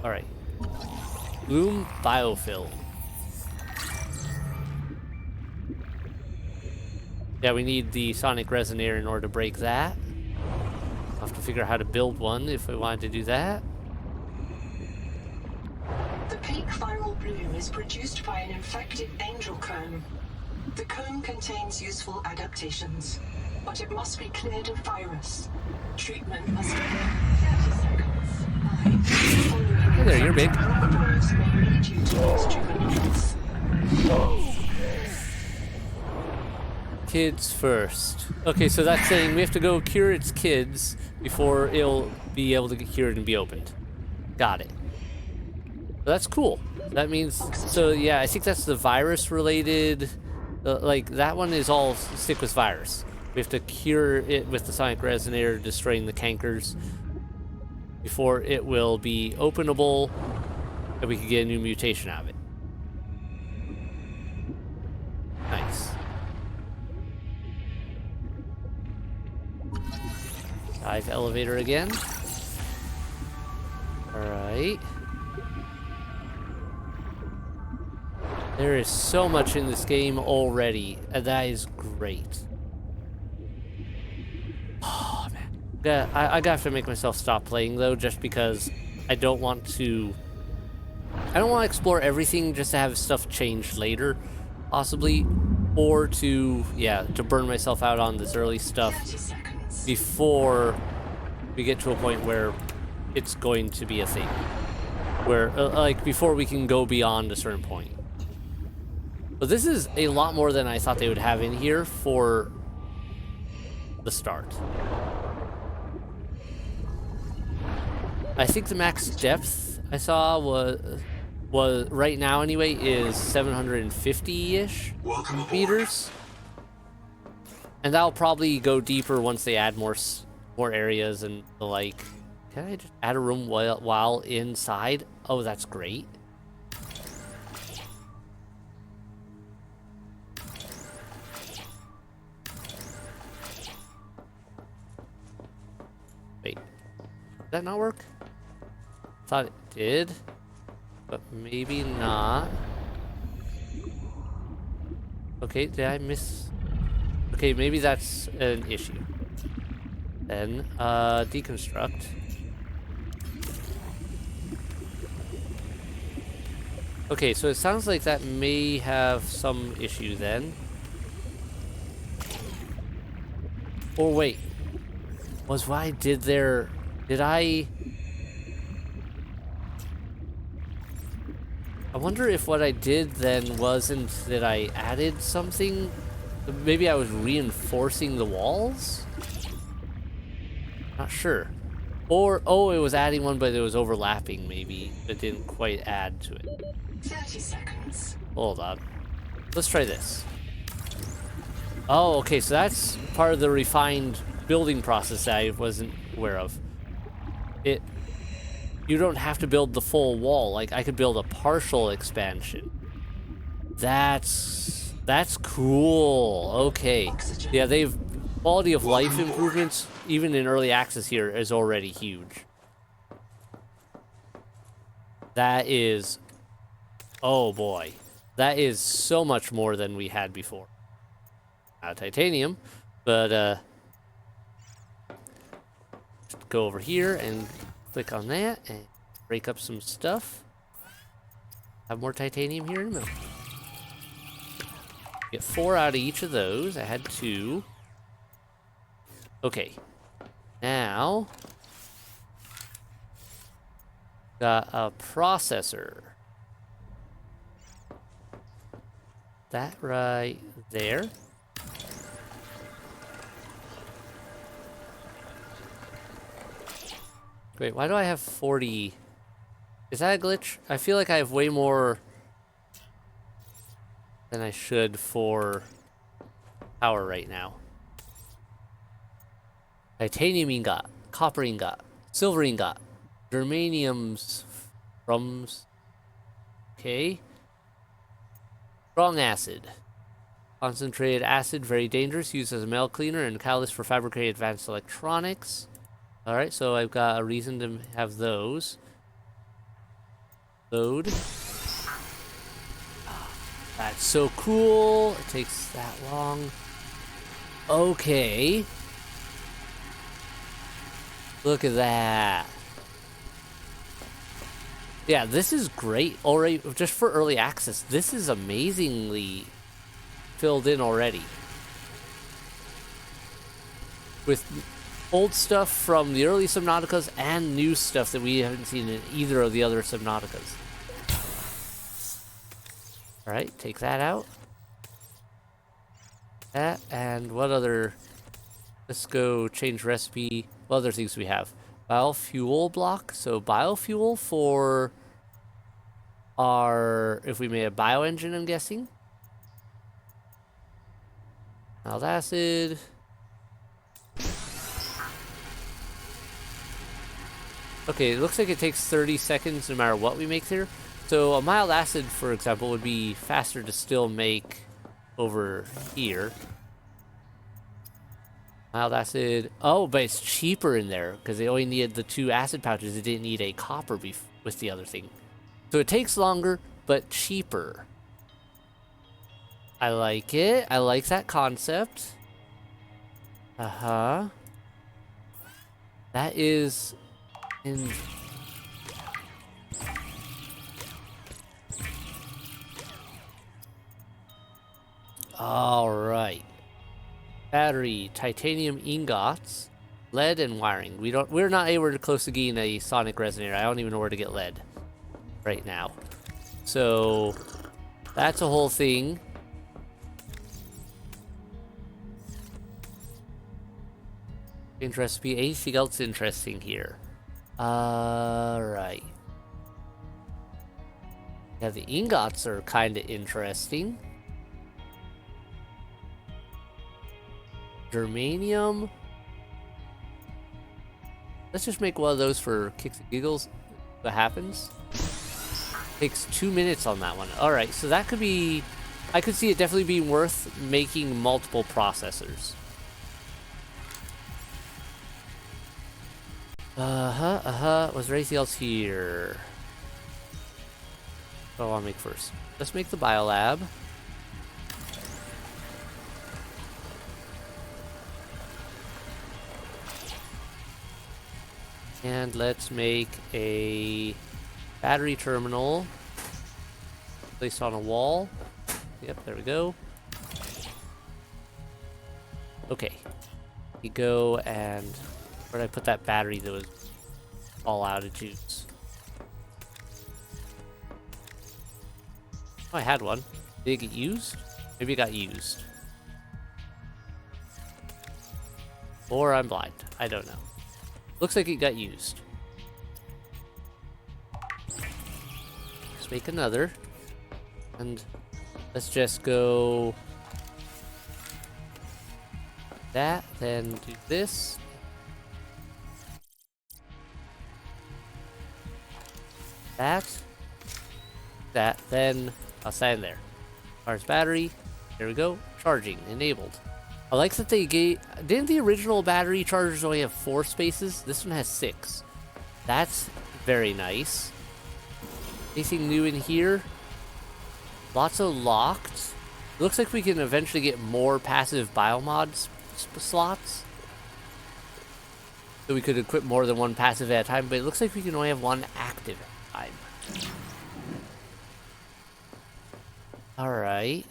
Alright. Bloom biofilm. Yeah, we need the sonic resonator in order to break that. I'll have to figure out how to build one if we wanted to do that. The peak viral bloom is produced by an infected angel comb. The comb contains useful adaptations, but it must be cleared of virus. Treatment must begin 30 seconds. Hey there, you're big. Virus may lead you to juveniles. Kids first. Okay, so that's saying we have to go cure its kids before it'll be able to get cured and be opened. Got it. That's cool. That means, so yeah, I think that's the virus related, like that one is all stick with virus. We have to cure it with the sonic resonator, destroying the cankers before it will be openable and we can get a new mutation out of it. Nice. Dive elevator again. Alright. There is so much in this game already, and that is great. Oh, man. I have to make myself stop playing, though, just because I don't want to... I don't want to explore everything just to have stuff change later, possibly, or to, yeah, to burn myself out on this early stuff before we get to a point where it's going to be a thing. Where, like, before we can go beyond a certain point. But this is a lot more than I thought they would have in here for the start. I think the max depth I saw was right now anyway is 750-ish meters. And that'll probably go deeper once they add more areas and the like. Can I just add a room while inside? Oh, that's great. Wait, did that not work? Thought it did, but maybe not. Okay, did I miss? Okay, maybe that's an issue. Then, deconstruct. Okay, so it sounds like that may have some issue then. Or wait. Was what I did there... Did I... I wonder if what I did then wasn't that I added something. Maybe I was reinforcing the walls? Not sure. Or, oh, it was adding one, but it was overlapping, maybe. It didn't quite add to it. 30 seconds. Hold on. Let's try this. Oh, okay, so that's part of the refined building process that I wasn't aware of. You don't have to build the full wall. Like, I could build a partial expansion. That's cool. Okay. Yeah, they've... Quality of life improvements, even in early access here, is already huge. That is... Oh, boy. That is so much more than we had before. Not titanium, but, just go over here and click on that and break up some stuff. Have more titanium here in a minute. Get 4 out of each of those. I had 2. Okay. Now, got a processor. That right there. Wait, why do I have 40? Is that a glitch? I feel like I have way more than I should for power right now. Titanium ingot, copper ingot, silver ingot, germaniums, drums. Okay. Strong acid. Concentrated acid, very dangerous, used as a metal cleaner and catalyst for fabricating advanced electronics. Alright, so I've got a reason to have those. Load. That's so cool. It takes that long. Okay. Look at that. Yeah, this is great. Already, just for early access, this is amazingly filled in already. With old stuff from the early Subnauticas and new stuff that we haven't seen in either of the other Subnauticas. Alright, take that out. That, and what other... Let's go change recipe. What other things do we have? Biofuel block. So biofuel for our... If we made a bioengine, I'm guessing. Mild acid. Okay, it looks like it takes 30 seconds no matter what we make there. So a mild acid, for example, would be faster to still make over here. Mild acid. Oh, but it's cheaper in there because they only needed the 2 acid pouches. It didn't need a copper with the other thing. So it takes longer, but cheaper. I like it. I like that concept. Uh-huh. That is... in... All right. Battery, titanium ingots, lead, and wiring. We're not able to close to getting a sonic resonator. I don't even know where to get lead right now. So that's a whole thing. Change recipe. Anything else interesting here? Right. Yeah, the ingots are kind of interesting. Germanium. Let's just make one of those for kicks and giggles. What happens? Takes 2 minutes on that one. Alright, so that could be... I could see it definitely being worth making multiple processors. Was there anything else here? What do I want to make first? Let's make the biolab. And let's make a battery terminal placed on a wall. Yep, there we go. Okay. You go and... Where did I put that battery that was all out of juice? Oh, I had one. Did it get used? Maybe it got used. Or I'm blind. I don't know. Looks like it got used. Let's make another. And let's just go that, then do this. That, then I'll stand there. Charge battery. There we go. Charging enabled. I like that they gave. Didn't the original battery chargers only have 4 spaces? This one has 6. That's very nice. Anything new in here? Lots of locked. It looks like we can eventually get more passive biomods slots. So we could equip more than one passive at a time, but it looks like we can only have one active at a time. Alright.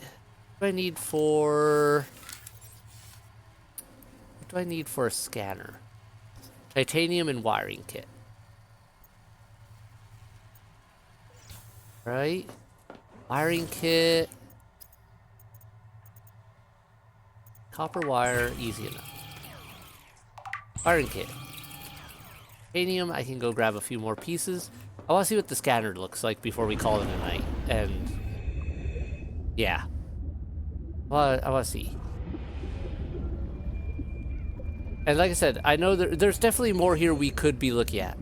What do I need for... What do I need for a scanner? Titanium and wiring kit. Right. Wiring kit. Copper wire, easy enough. Wiring kit. Titanium, I can go grab a few more pieces. I want to see what the scanner looks like before we call it a night. And yeah. Well, I want to see. And like I said, I know there's definitely more here we could be looking at.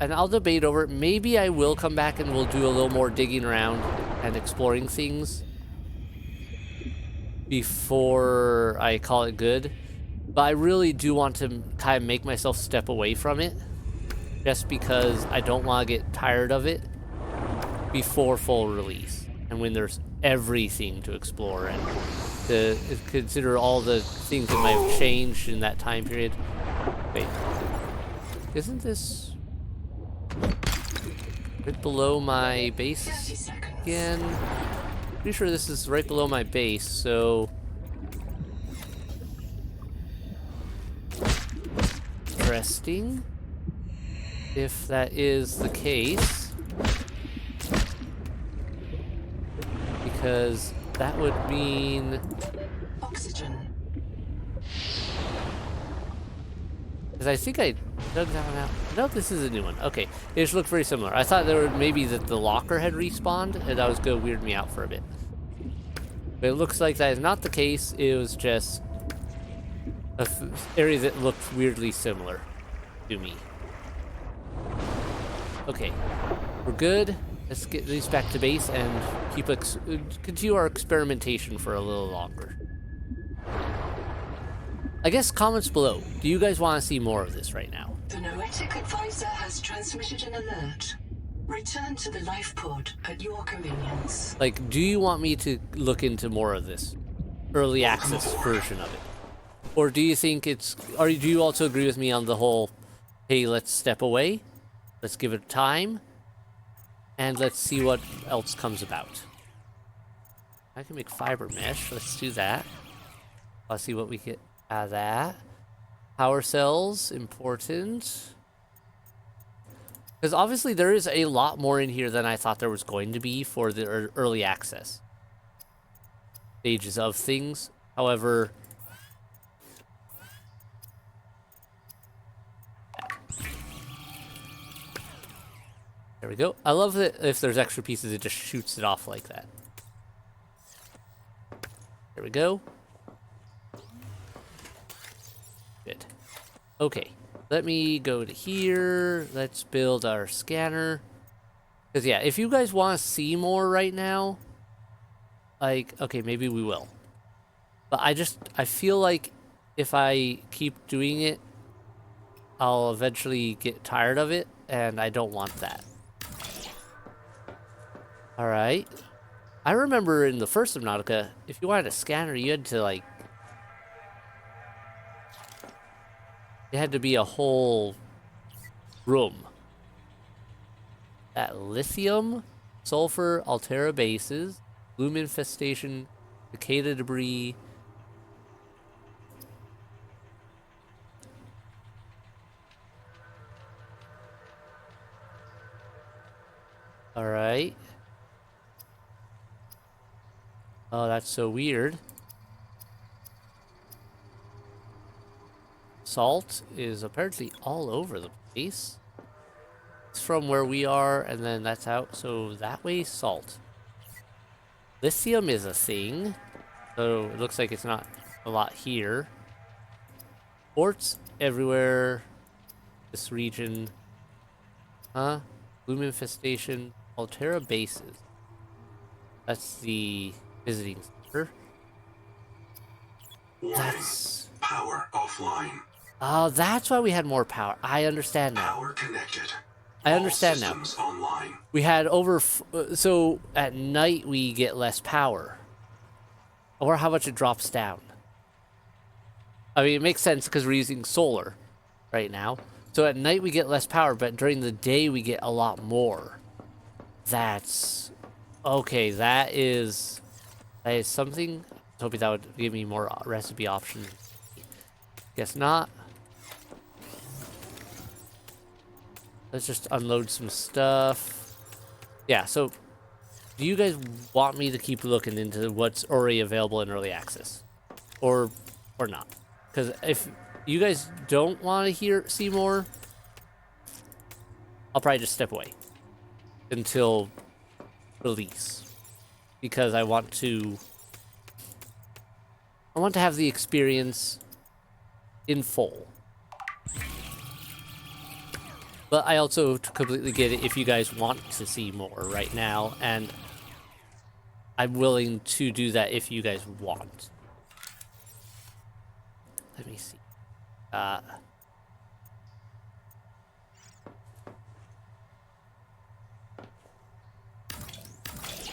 And I'll debate over it. Maybe I will come back and we'll do a little more digging around and exploring things before I call it good. But I really do want to kind of make myself step away from it, just because I don't want to get tired of it before full release. And when there's everything to explore and to consider all the things that might have changed in that time period. Wait. Isn't this right below my base again? Pretty sure this is right below my base, so... Interesting. If that is the case. Because that would mean... Oxygen. Because I think I dug that one out. No, this is a new one. Okay, it just looked very similar. I thought there would maybe that the locker had respawned, and that was going to weird me out for a bit. But it looks like that is not the case. It was just an area that looked weirdly similar to me. Okay, we're good. Let's get these back to base and continue our experimentation for a little longer. I guess comments below. Do you guys want to see more of this right now? The Noetic advisor has transmitted an alert. Return to the life pod at your convenience. Like, do you want me to look into more of this early access version of it? Or do you think it's... do you also agree with me on the whole, hey, let's step away, let's give it time, and let's see what else comes about? I can make fiber mesh. Let's do that. Let's see what we get out of that. Power cells, important. Because obviously there is a lot more in here than I thought there was going to be for the early access stages of things. However... There we go. I love that if there's extra pieces, it just shoots it off like that. There we go. Good. Okay. Let me go to here. Let's build our scanner. Because, yeah, if you guys want to see more right now, like, okay, maybe we will. But I feel like if I keep doing it, I'll eventually get tired of it, and I don't want that. Alright. I remember in the first Subnautica, if you wanted a scanner, you had to, like... It had to be a whole room. That lithium, sulfur, Altera bases, bloom infestation, cicada debris. Alright. Oh, that's so weird. Salt is apparently all over the place. It's from where we are, and then that's out. So that way, salt. Lithium is a thing. So it looks like it's not a lot here. Ports everywhere. This region. Huh? Bloom infestation. Altera bases. That's the visiting center. Warning. That's... Power offline. Oh, that's why we had more power. I understand now. Power connected. I understand All now. systems online. We had so at night we get less power. Or how much it drops down. I mean, it makes sense because we're using solar right now. So at night we get less power, but during the day we get a lot more. That's... Okay, that is something. I was hoping that would give me more recipe options. Guess not. Let's just unload some stuff. Yeah, so do you guys want me to keep looking into what's already available in early access? Or not? Because if you guys don't want to see more, I'll probably just step away until release. Because I want to have the experience in full. But I also completely get it if you guys want to see more right now, and I'm willing to do that if you guys want. Let me see.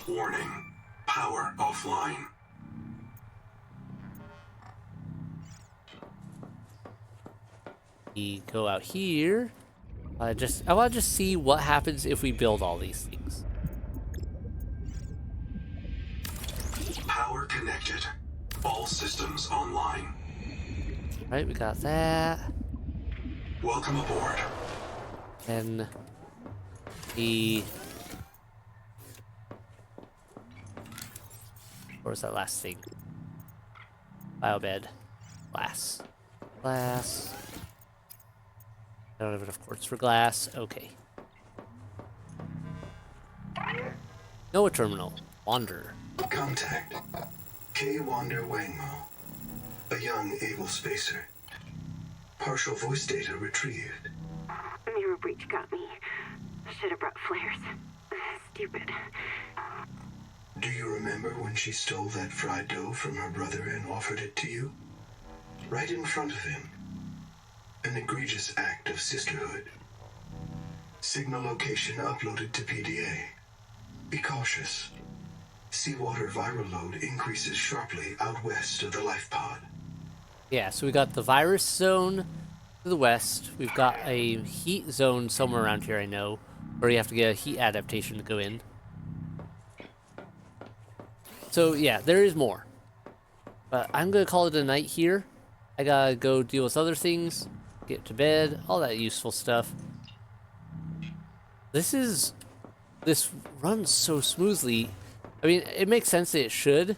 Warning. Power offline. We go out here. I want to just see what happens if we build all these things. Power connected. All systems online. Right, we got that. Welcome aboard. Then the... Where was that last thing? Biobed. Glass. Glass. I don't have enough quartz for glass. Okay. Noah terminal. Wander. Contact. K. Wander Wangmo. A young, able spacer. Partial voice data retrieved. Mirror breach got me. Should have brought flares. Stupid. Do you remember when she stole that fried dough from her brother and offered it to you? Right in front of him. An egregious act of sisterhood. Signal location uploaded to PDA. Be cautious. Seawater viral load increases sharply out west of the life pod. Yeah, so we got the virus zone to the west. We've got a heat zone somewhere around here, I know, where you have to get a heat adaptation to go in. So yeah, there is more. But I'm gonna call it a night here. I gotta go deal with other things, get to bed, all that useful stuff. This runs so smoothly. I mean, it makes sense that it should.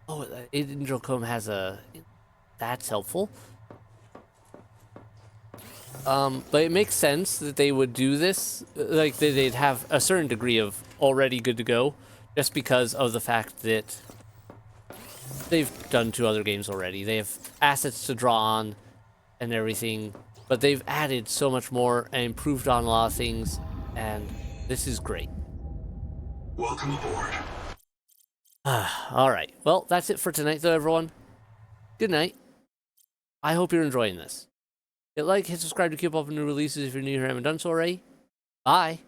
Oh, Indrocomb has a... That's helpful. But it makes sense that they would do this. Like, they'd have a certain degree of already good to go. Just because of the fact that they've done 2 other games already. They have assets to draw on and everything. But they've added so much more and improved on a lot of things. And this is great. Welcome aboard. Alright, well, that's it for tonight, though, everyone. Good night. I hope you're enjoying this. Hit like, hit subscribe to keep up with new releases if you're new here and haven't done so already. Bye.